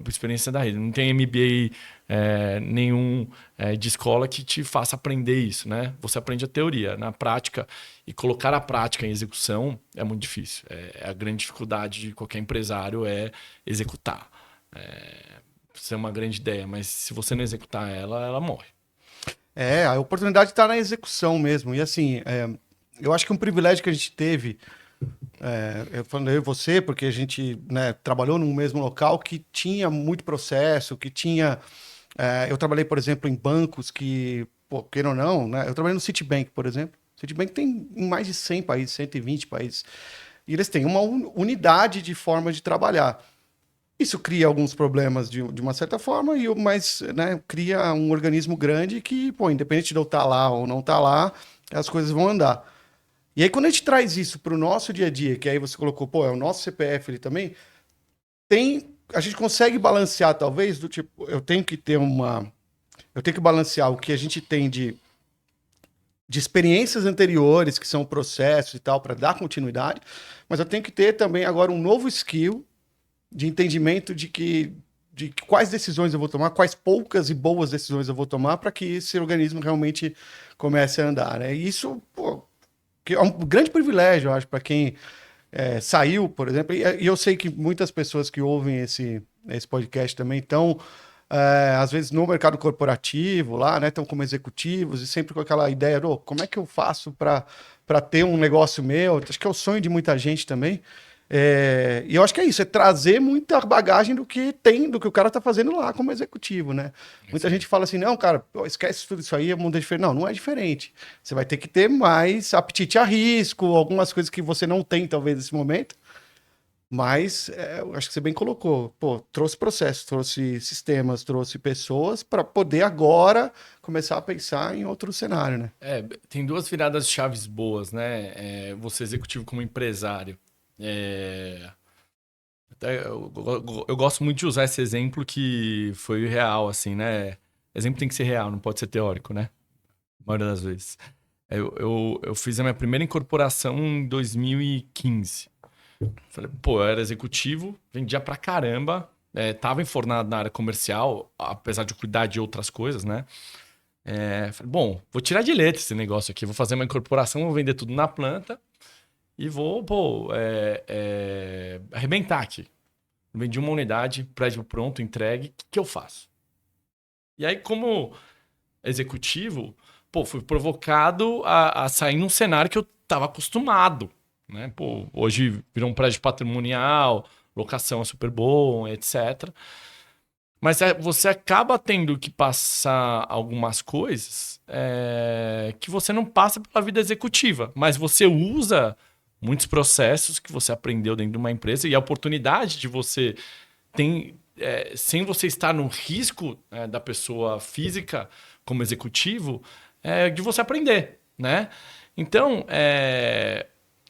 experiência da rede. Não tem MBA nenhum de escola que te faça aprender isso, né? Você aprende a teoria. Na prática, e colocar a prática em execução é muito difícil. A grande dificuldade de qualquer empresário é executar. Isso é uma grande ideia, mas se você não executar ela morre. A oportunidade está na execução mesmo. E assim, eu acho que um privilégio que a gente teve, eu falando eu e você, porque a gente, né, trabalhou no mesmo local que tinha muito processo, que tinha... eu trabalhei, por exemplo, em bancos que, queira ou não, né, eu trabalhei no Citibank, por exemplo. O Citibank tem em mais de 100 países, 120 países. E eles têm uma unidade de forma de trabalhar. Isso cria alguns problemas de uma certa forma, mas né, cria um organismo grande que, pô, independente de eu estar lá ou não estar lá, as coisas vão andar. E aí, quando a gente traz isso para o nosso dia a dia, que aí você colocou, pô, é o nosso CPF ali também, a gente consegue balancear, talvez, do tipo, eu tenho que balancear o que a gente tem de experiências anteriores, que são processos e tal, para dar continuidade, mas eu tenho que ter também agora um novo skill de entendimento de quais decisões eu vou tomar, quais poucas e boas decisões eu vou tomar para que esse organismo realmente comece a andar, né? E isso, pô, que é um grande privilégio, eu acho, para quem saiu, por exemplo, e eu sei que muitas pessoas que ouvem esse podcast também estão, às vezes, no mercado corporativo, lá, né? Estão como executivos e sempre com aquela ideia, oh, como é que eu faço para ter um negócio meu? Acho que é o sonho de muita gente também. E eu acho que é isso, é trazer muita bagagem do que o cara tá fazendo lá como executivo, né? Muita gente fala assim, não, cara, pô, esquece tudo isso aí, o mundo é diferente. Não, não é diferente. Você vai ter que ter mais apetite a risco, algumas coisas que você não tem, talvez, nesse momento. Mas eu acho que você bem colocou. Pô, trouxe processos, trouxe sistemas, trouxe pessoas para poder agora começar a pensar em outro cenário, né? Tem duas viradas chaves boas, né? Você executivo como empresário. É, eu gosto muito de usar esse exemplo que foi real, assim, né? Exemplo tem que ser real, não pode ser teórico, né? A maioria das vezes. Eu fiz a minha primeira incorporação em 2015. Falei, pô, eu era executivo, vendia pra caramba, tava enfornado na área comercial, apesar de cuidar de outras coisas, né? Falei, bom, vou tirar de letra esse negócio aqui, vou fazer uma incorporação, vou vender tudo na planta e vou, pô, arrebentar aqui. Vendi uma unidade, prédio pronto, entregue, o que eu faço? E aí, como executivo, pô, fui provocado a sair num cenário que eu estava acostumado, né? Pô, hoje virou um prédio patrimonial, locação é super bom, etc. Mas você acaba tendo que passar algumas coisas que você não passa pela vida executiva, mas você usa muitos processos que você aprendeu dentro de uma empresa e a oportunidade de você tem, sem você estar no risco da pessoa física como executivo, de você aprender, né? Então,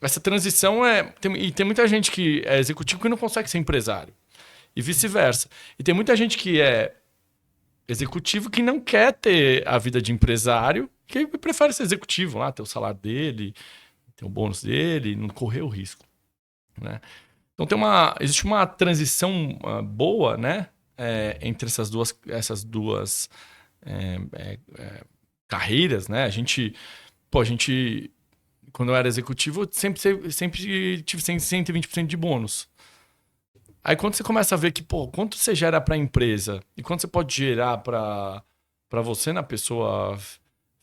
essa transição e tem muita gente que é executivo que não consegue ser empresário. E vice-versa. E tem muita gente que é executivo que não quer ter a vida de empresário, que prefere ser executivo lá, ter o salário dele, ter o bônus dele, não correr o risco, né? Então existe uma transição boa, né? Entre essas duas carreiras, né? A gente, quando eu era executivo, eu sempre tive 120% de bônus. Aí quando você começa a ver que, pô, quanto você gera para a empresa e quanto você pode gerar para você na pessoa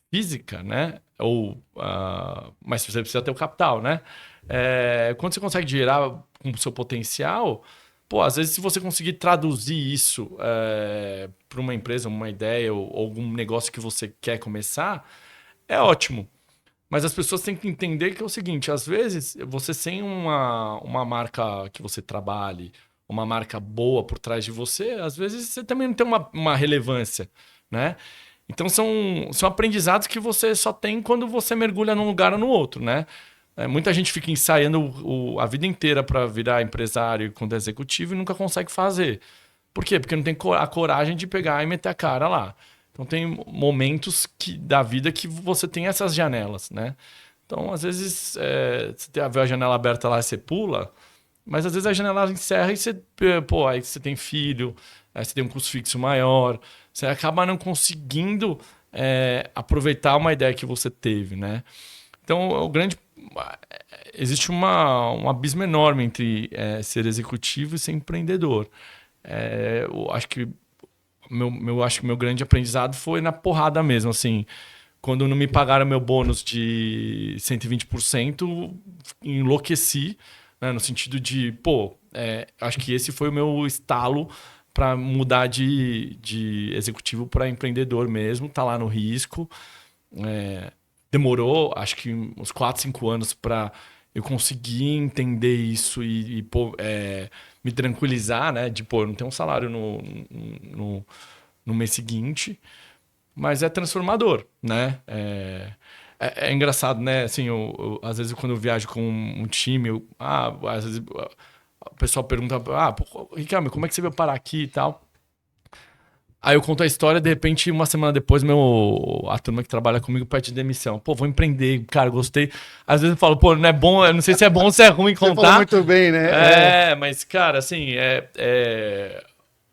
física, né? Mas você precisa ter o capital, né? Quando você consegue gerar com o seu potencial, pô, às vezes se você conseguir traduzir isso para uma empresa, uma ideia ou algum negócio que você quer começar, é ótimo. Mas as pessoas têm que entender que é o seguinte, às vezes você sem uma marca que você trabalhe, uma marca boa por trás de você, às vezes você também não tem uma relevância, né? Então são aprendizados que você só tem quando você mergulha num lugar ou no outro, né? Muita gente fica ensaiando a vida inteira para virar empresário quando é executivo e nunca consegue fazer. Por quê? Porque não tem a coragem de pegar e meter a cara lá. Então tem momentos da vida que você tem essas janelas, né? Então, às vezes, você vê a janela aberta lá e você pula, mas às vezes a janela encerra e você, pô, aí você tem filho, aí você tem um custo fixo maior, você acaba não conseguindo aproveitar uma ideia que você teve, né? Então, existe um abismo enorme entre ser executivo e ser empreendedor. Eu acho que acho que meu grande aprendizado foi na porrada mesmo, assim. Quando não me pagaram meu bônus de 120%, enlouqueci, né? No sentido de, pô, acho que esse foi o meu estalo para mudar de executivo para empreendedor mesmo, tá lá no risco. Demorou, acho que uns 4, 5 anos para eu consegui entender isso e pô, me tranquilizar, né? De, pô, eu não tenho um salário no mês seguinte, mas é transformador, né? É engraçado, né? Assim, às vezes quando eu viajo com um time, às vezes o pessoal pergunta, pô, Ricardo, como é que você veio parar aqui e tal? Aí eu conto a história, de repente, uma semana depois, a turma que trabalha comigo pede demissão. Pô, vou empreender, cara, gostei. Às vezes eu falo, pô, não é bom, eu não sei se é bom ou se é ruim contar. Você falou muito bem, né? Mas, cara, assim,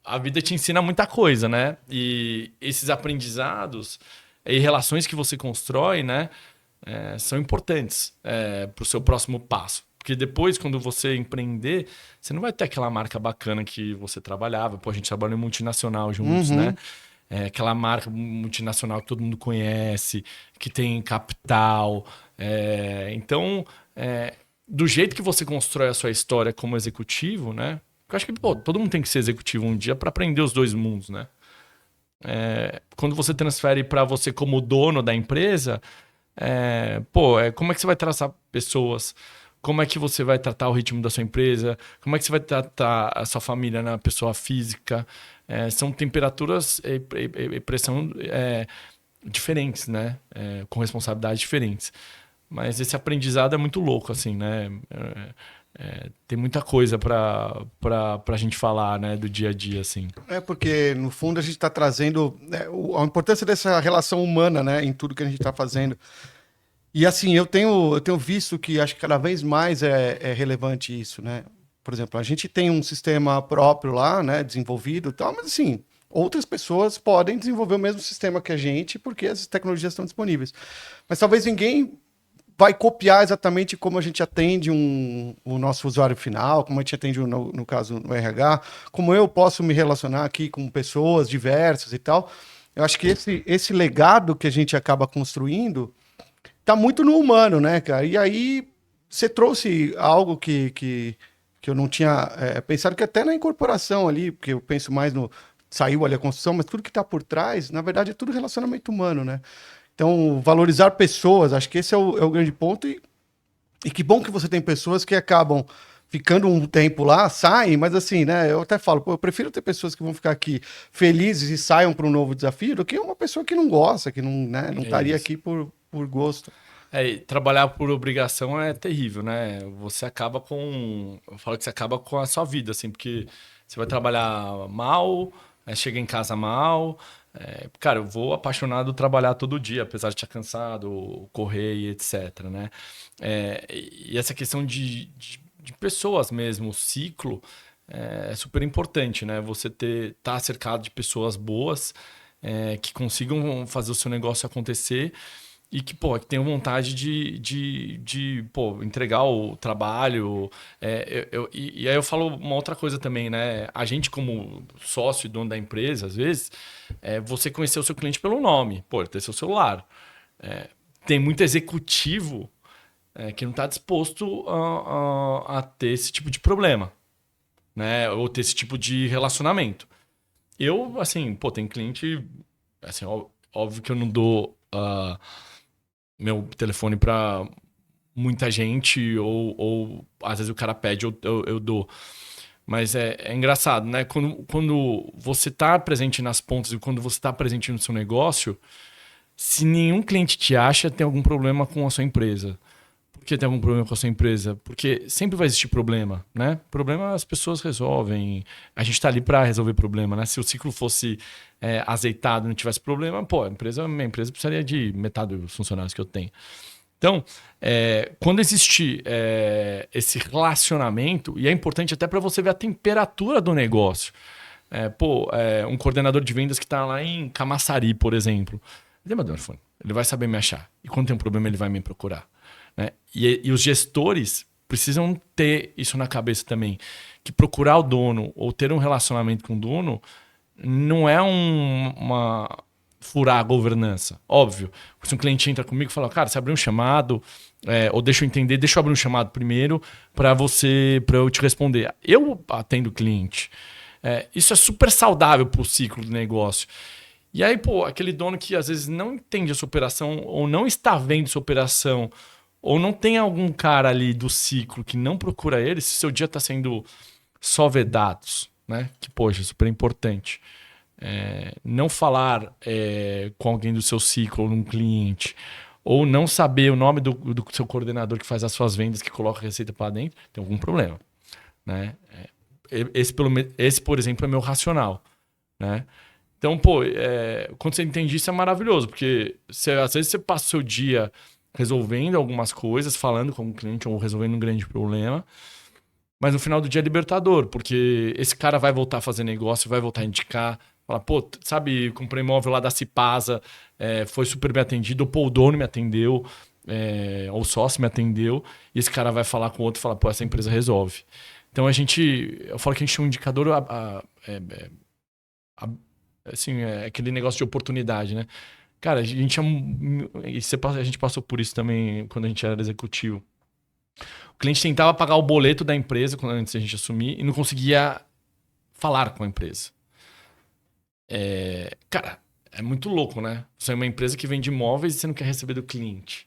a vida te ensina muita coisa, né? E esses aprendizados e relações que você constrói, né, são importantes para o seu próximo passo. Porque depois, quando você empreender, você não vai ter aquela marca bacana que você trabalhava. Pô, a gente trabalha em multinacional juntos, né? Aquela marca multinacional que todo mundo conhece, que tem capital. Então, do jeito que você constrói a sua história como executivo, né? Eu acho que todo mundo tem que ser executivo um dia para aprender os dois mundos, né? Quando você transfere para você como dono da empresa, como é que você vai traçar pessoas? Como é que você vai tratar o ritmo da sua empresa? Como é que você vai tratar a sua família na pessoa física? São temperaturas e pressão diferentes, né? Com responsabilidades diferentes. Mas esse aprendizado é muito louco, assim, né? Tem muita coisa para a gente falar, né? Do dia a dia, assim. Porque, no fundo, a gente está trazendo a importância dessa relação humana, né? Em tudo que a gente está fazendo. E assim, eu tenho visto que acho que cada vez mais é relevante isso, né? Por exemplo, a gente tem um sistema próprio lá, né, desenvolvido e tal, mas assim, outras pessoas podem desenvolver o mesmo sistema que a gente porque as tecnologias estão disponíveis. Mas talvez ninguém vai copiar exatamente como a gente atende o nosso usuário final, como a gente atende, no caso, no RH, como eu posso me relacionar aqui com pessoas diversas e tal. Eu acho que esse legado que a gente acaba construindo tá muito no humano, né, cara? E aí você trouxe algo que eu não tinha pensado, que até na incorporação ali, porque eu penso mais no... Saiu ali a construção, mas tudo que tá por trás, na verdade, é tudo relacionamento humano, né? Então, valorizar pessoas, acho que esse é o grande ponto. E que bom que você tem pessoas que acabam ficando um tempo lá, saem, mas assim, né? Eu até falo, eu prefiro ter pessoas que vão ficar aqui felizes e saiam para um novo desafio do que uma pessoa que não gosta, que não, né, não estaria aqui por gosto. Trabalhar por obrigação é terrível, né? Você acaba com... Eu falo que você acaba com a sua vida, assim, porque você vai trabalhar mal, chega em casa mal. Cara, eu vou apaixonado trabalhar todo dia, apesar de estar cansado, correr e etc, né? E essa questão de pessoas mesmo, o ciclo, é super importante, né? Você tá cercado de pessoas boas, que consigam fazer o seu negócio acontecer e que tenham vontade de entregar o trabalho. E aí eu falo uma outra coisa também, né? A gente, como sócio e dono da empresa, às vezes, você conhecer o seu cliente pelo nome. Ele tem seu celular. Tem muito executivo que não está disposto a ter esse tipo de problema, né? Ou ter esse tipo de relacionamento. Eu, assim, tem cliente... Assim, óbvio que eu não dou... meu telefone para muita gente, ou às vezes o cara pede, eu dou. Mas é engraçado, né? Quando você está presente nas pontas e quando você está presente no seu negócio, se nenhum cliente te acha, tem algum problema com a sua empresa. Por que tem algum problema com a sua empresa? Porque sempre vai existir problema, né? Problema as pessoas resolvem. A gente está ali para resolver problema, né? Se o ciclo fosse azeitado e não tivesse problema, minha empresa precisaria de metade dos funcionários que eu tenho. Então, quando existe esse relacionamento, e é importante até para você ver a temperatura do negócio. Um coordenador de vendas que está lá em Camaçari, por exemplo. Ele tem meu telefone, ele vai saber me achar. E quando tem um problema, ele vai me procurar. Né? E os gestores precisam ter isso na cabeça também, que procurar o dono ou ter um relacionamento com o dono não é uma furar a governança. Óbvio, se um cliente entra comigo e fala, cara, você abriu um chamado, ou deixa eu abrir um chamado primeiro para eu te responder. Eu atendo o cliente. Isso é super saudável para o ciclo do negócio. E aí, aquele dono que às vezes não entende a sua operação ou não está vendo sua operação, ou não tem algum cara ali do ciclo que não procura ele, se seu dia está sendo só ver dados, né? Que, poxa, é super importante. Não falar com alguém do seu ciclo ou num cliente, ou não saber o nome do seu coordenador que faz as suas vendas, que coloca a receita para dentro, tem algum problema, né? Esse, por exemplo, é meu racional, né? Então, pô, quando você entende isso é maravilhoso, porque às vezes você passa o seu dia resolvendo algumas coisas, falando com o cliente ou resolvendo um grande problema, mas no final do dia é libertador, porque esse cara vai voltar a fazer negócio, vai voltar a indicar, falar, pô, sabe, comprei imóvel lá da Cipasa, foi super bem atendido, pô, o dono me atendeu, ou o sócio me atendeu, e esse cara vai falar com o outro e falar, pô, essa empresa resolve. Então eu falo que a gente tem um indicador, assim, aquele negócio de oportunidade, né? Cara, a gente a gente passou por isso também quando a gente era executivo. O cliente tentava pagar o boleto da empresa antes da gente assumir e não conseguia falar com a empresa. Cara, é muito louco, né? Você é uma empresa que vende imóveis e você não quer receber do cliente.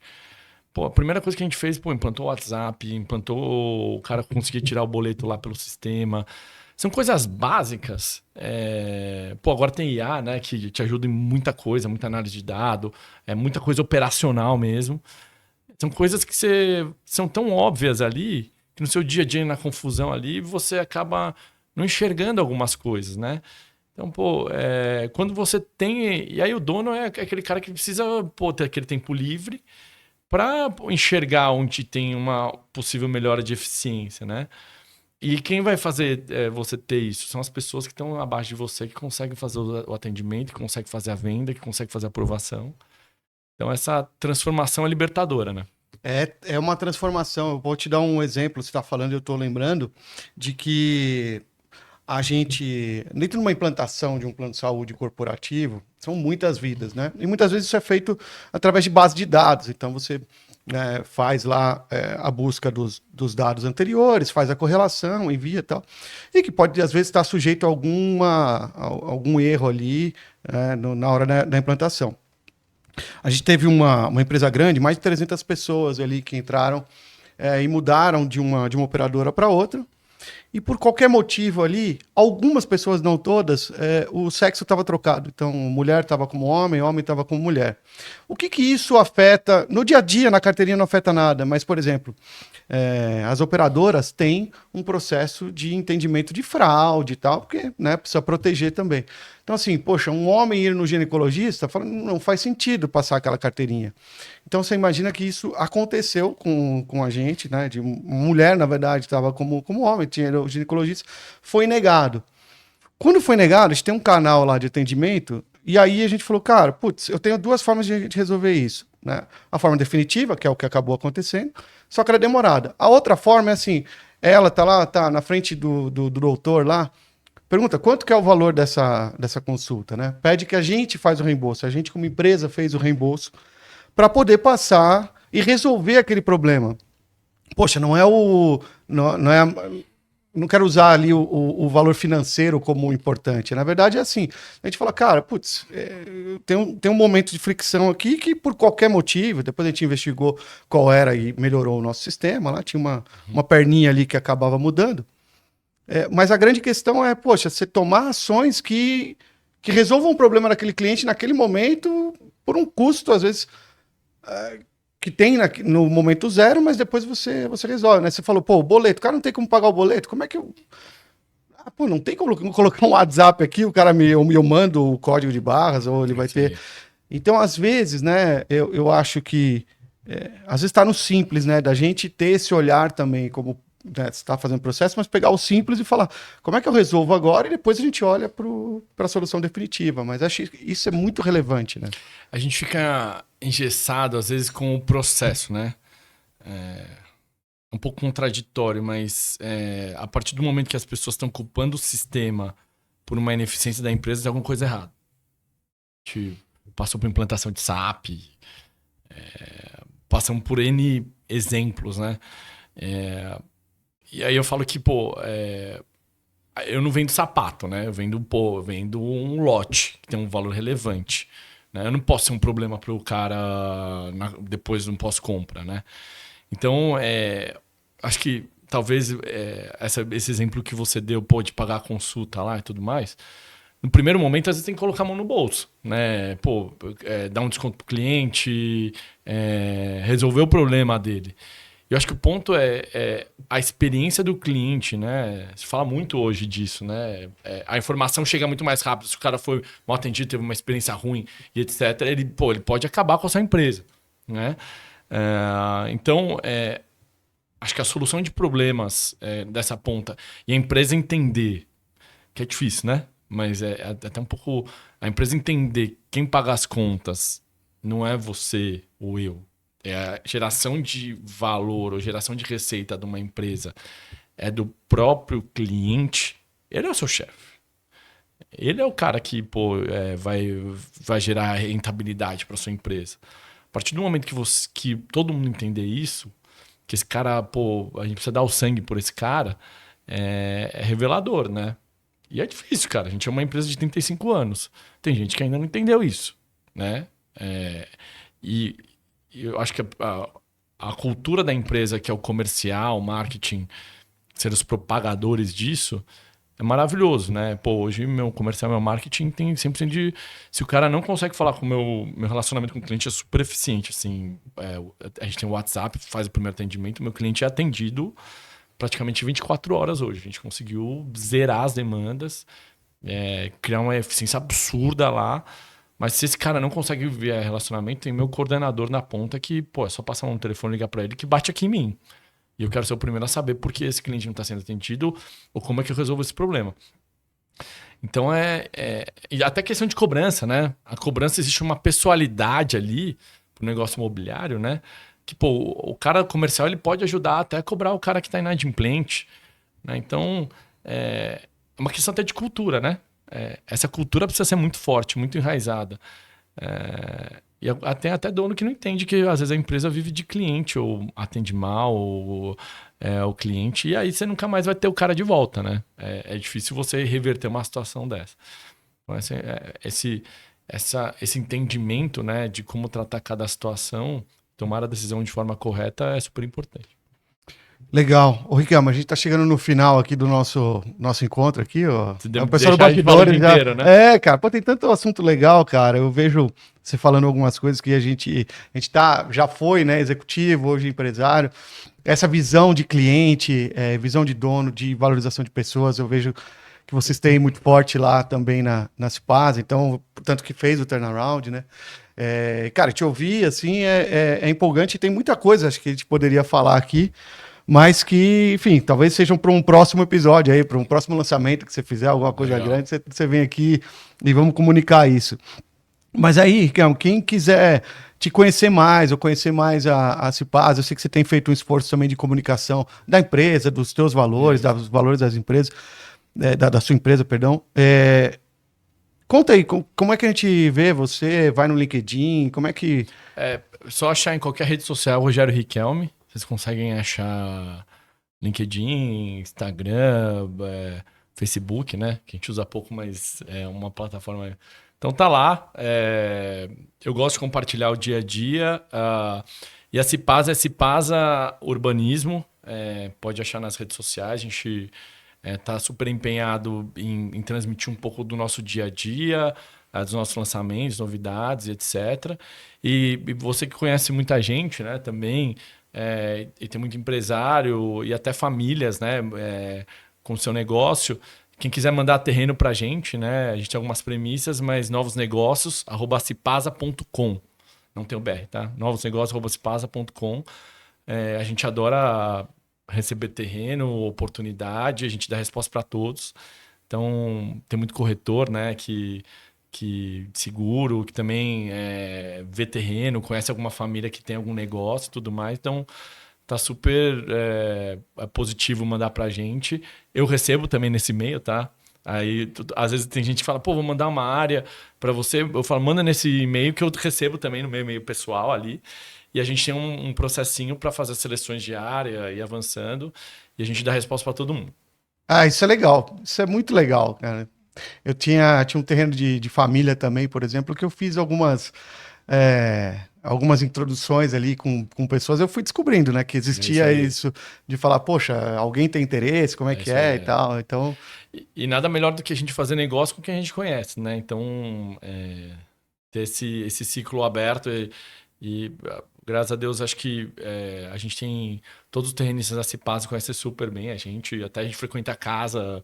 Pô, a primeira coisa que a gente fez, implantou o WhatsApp, implantou o cara conseguir tirar o boleto lá pelo sistema. São coisas básicas. Pô, agora tem IA, né? Que te ajuda em muita coisa, muita análise de dado, muita coisa operacional mesmo. São coisas que são tão óbvias ali, que no seu dia a dia, na confusão ali, você acaba não enxergando algumas coisas, né? Então, pô, quando você tem... E aí o dono é aquele cara que precisa ter aquele tempo livre para enxergar onde tem uma possível melhora de eficiência, né? E quem vai fazer você ter isso? São as pessoas que estão abaixo de você, que conseguem fazer o atendimento, que conseguem fazer a venda, que conseguem fazer a aprovação. Então, essa transformação é libertadora, né? É uma transformação. Eu vou te dar um exemplo. Você está falando, eu estou lembrando de que a gente, dentro de uma implantação de um plano de saúde corporativo, são muitas vidas, né? E muitas vezes isso é feito através de base de dados. Então, você faz lá a busca dos dados anteriores, faz a correlação, envia e tal. E que pode, às vezes, estar sujeito a algum erro ali na hora da implantação. A gente teve uma empresa grande, mais de 300 pessoas ali que entraram e mudaram de uma operadora para outra. E por qualquer motivo ali, algumas pessoas, não todas, o sexo estava trocado. Então, mulher estava como homem estava como mulher. O que isso afeta? No dia a dia, na carteirinha não afeta nada, mas, por exemplo, as operadoras têm um processo de entendimento de fraude e tal, porque precisa proteger também. Então, assim, poxa, um homem ir no ginecologista, não faz sentido passar aquela carteirinha. Então, você imagina que isso aconteceu com a gente, né? De mulher, na verdade, estava como homem, tinha o ginecologista, foi negado. Quando foi negado, a gente tem um canal lá de atendimento, e aí a gente falou, cara, putz, eu tenho duas formas de resolver isso. Né? A forma definitiva, que é o que acabou acontecendo, só que era demorada. A outra forma é assim, ela tá lá, tá na frente do doutor lá, pergunta quanto que é o valor dessa consulta, né? Pede que a gente faz o reembolso, a gente como empresa fez o reembolso para poder passar e resolver aquele problema. Poxa, não quero usar ali o valor financeiro como importante. Na verdade é assim, a gente fala, cara, putz, tem um momento de fricção aqui que por qualquer motivo, depois a gente investigou qual era e melhorou o nosso sistema, lá tinha uma perninha ali que acabava mudando. Mas a grande questão é, poxa, você tomar ações que resolvam o problema daquele cliente naquele momento por um custo, às vezes, que tem no momento zero, mas depois você resolve, né? Você falou, pô, o boleto, o cara não tem como pagar o boleto, como é que eu... pô, não tem como colocar um WhatsApp aqui, o cara eu mando o código de barras, ou ele vai ter... Então, às vezes, né, eu acho que, às vezes está no simples, né, da gente ter esse olhar também, como você está fazendo processo, mas pegar o simples e falar, como é que eu resolvo agora? E depois a gente olha para a solução definitiva. Mas acho que isso é muito relevante, né? A gente fica engessado, às vezes, com o processo, né? Um pouco contraditório, mas a partir do momento que as pessoas estão culpando o sistema por uma ineficiência da empresa, tem alguma coisa errada. A gente passou por implantação de SAP, passamos por N exemplos, né? E aí eu falo que, eu não vendo sapato, né? Eu vendo um lote que tem um valor relevante. Né? Eu não posso ser um problema para o cara depois do pós-compra, né? Então, acho que talvez esse exemplo que você deu, de pagar a consulta lá e tudo mais, no primeiro momento, às vezes tem que colocar a mão no bolso, né? Dar um desconto pro cliente, resolver o problema dele. Eu acho que o ponto é a experiência do cliente, né? Se fala muito hoje disso, né? A informação chega muito mais rápido. Se o cara foi mal atendido, teve uma experiência ruim e etc., ele pode acabar com a sua empresa, né? Então, acho que a solução de problemas dessa ponta e a empresa entender, que é difícil, né? Mas é até um pouco... A empresa entender quem paga as contas não é você ou eu. É a geração de valor ou geração de receita de uma empresa do próprio cliente. Ele é o seu chefe. Ele é o cara que vai gerar rentabilidade para sua empresa. A partir do momento que todo mundo entender isso, que esse cara, a gente precisa dar o sangue por esse cara, é revelador, né? E é difícil, cara. A gente é uma empresa de 35 anos. Tem gente que ainda não entendeu isso, né? E eu acho que a cultura da empresa, que é o comercial, o marketing, ser os propagadores disso, é maravilhoso, né? Hoje meu comercial, meu marketing tem 100% de... Se o cara não consegue falar com o meu relacionamento com o cliente é super eficiente, assim. A gente tem o WhatsApp, faz o primeiro atendimento, meu cliente é atendido praticamente 24 horas hoje. A gente conseguiu zerar as demandas, criar uma eficiência absurda lá. Mas se esse cara não consegue ver relacionamento, tem meu coordenador na ponta que, é só passar um telefone e ligar para ele que bate aqui em mim. E eu quero ser o primeiro a saber por que esse cliente não está sendo atendido ou como é que eu resolvo esse problema. Então, e até questão de cobrança, né? A cobrança, existe uma pessoalidade ali pro negócio imobiliário, né? Que, o cara comercial ele pode ajudar até a cobrar o cara que está inadimplente, né? Então, é uma questão até de cultura, né? Essa cultura precisa ser muito forte, muito enraizada. E até dono que não entende que às vezes a empresa vive de cliente ou atende mal o cliente, e aí você nunca mais vai ter o cara de volta, né? É difícil você reverter uma situação dessa. Então, esse entendimento, né, de como tratar cada situação, tomar a decisão de forma correta é super importante. Legal. Ô, Riquelme, a gente tá chegando no final aqui do nosso encontro aqui, ó. O pessoal do bastidores já... inteiro, né? Cara, tem tanto assunto legal, cara. Eu vejo você falando algumas coisas que a gente já foi, né, executivo, hoje empresário. Essa visão de cliente, visão de dono, de valorização de pessoas, eu vejo que vocês têm muito forte lá também na Cipasa, então, tanto que fez o turnaround, né? Cara, te ouvir, assim, é empolgante e tem muita coisa, acho que a gente poderia falar aqui, mas que, enfim, talvez sejam para um próximo episódio aí, para um próximo lançamento que você fizer, alguma coisa Legal. Grande, você vem aqui e vamos comunicar isso. Mas aí, Riquelme, quem quiser te conhecer mais ou conhecer mais a Cipasa, eu sei que você tem feito um esforço também de comunicação da empresa, dos teus valores, dos valores das empresas, da sua empresa, perdão. Conta aí, como é que a gente vê você? Vai no LinkedIn? Como é que... Só achar em qualquer rede social Rogério Riquelme. Vocês conseguem achar LinkedIn, Instagram, Facebook, né? Que a gente usa pouco, mas é uma plataforma... Então tá lá. Eu gosto de compartilhar o dia a dia. E a Cipasa é Cipasa Urbanismo. Pode achar nas redes sociais. A gente está super empenhado em transmitir um pouco do nosso dia a dia, dos nossos lançamentos, novidades, etc. E você que conhece muita gente, né, também, e tem muito empresário e até famílias, né, com o seu negócio. Quem quiser mandar terreno para a gente, né, a gente tem algumas premissas, mas novos negócios, @cipasa.com. Não tem o BR, tá? Novos negócios, @cipasa.com. A gente adora receber terreno, oportunidade, a gente dá resposta para todos. Então, tem muito corretor, né, que seguro, que também vê terreno, conhece alguma família que tem algum negócio e tudo mais. Então, tá super positivo mandar pra gente. Eu recebo também nesse e-mail, tá? Aí, às vezes tem gente que fala, vou mandar uma área para você. Eu falo, manda nesse e-mail que eu recebo também no meu e-mail pessoal ali. E a gente tem um processinho para fazer as seleções de área e avançando. E a gente dá resposta para todo mundo. Isso é legal. Isso é muito legal, cara. Eu tinha um terreno de família também, por exemplo, que eu fiz algumas algumas introduções ali com pessoas, eu fui descobrindo, né, que existia isso de falar, poxa, alguém tem interesse, como é que é e tal. Então... E nada melhor do que a gente fazer negócio com quem a gente conhece, né? Então, ter esse ciclo aberto e graças a Deus, acho que a gente tem todos os terrenistas da Cipasa conhecem super bem. Até a gente frequenta a casa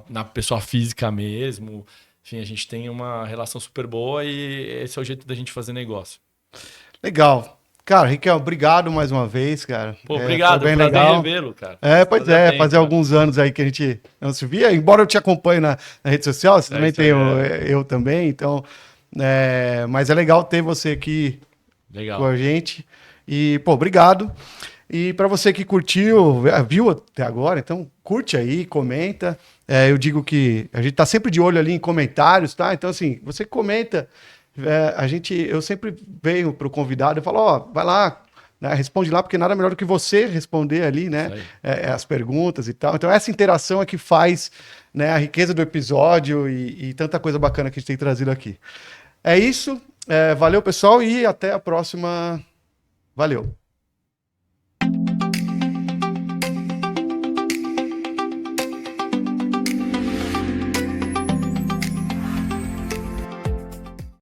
na pessoa física mesmo. Enfim, a gente tem uma relação super boa e esse é o jeito da gente fazer negócio. Legal. Cara, Riquel, obrigado mais uma vez, cara. Pô, obrigado, foi bem prazer legal. revê-lo, cara. Fazer alguns anos aí que a gente não se via, embora eu te acompanhe na rede social, você também tem eu também, então... mas é legal ter você aqui com a gente. E, pô, obrigado. E para você que curtiu, viu até agora, então curte aí, comenta. Eu digo que a gente tá sempre de olho ali em comentários, tá? Então, assim, você comenta, eu sempre venho pro convidado e falo, ó, vai lá, né, responde lá, porque nada melhor do que você responder ali, né? As perguntas e tal. Então, essa interação é que faz, né, a riqueza do episódio e tanta coisa bacana que a gente tem trazido aqui. É isso. Valeu, pessoal, e até a próxima. Valeu.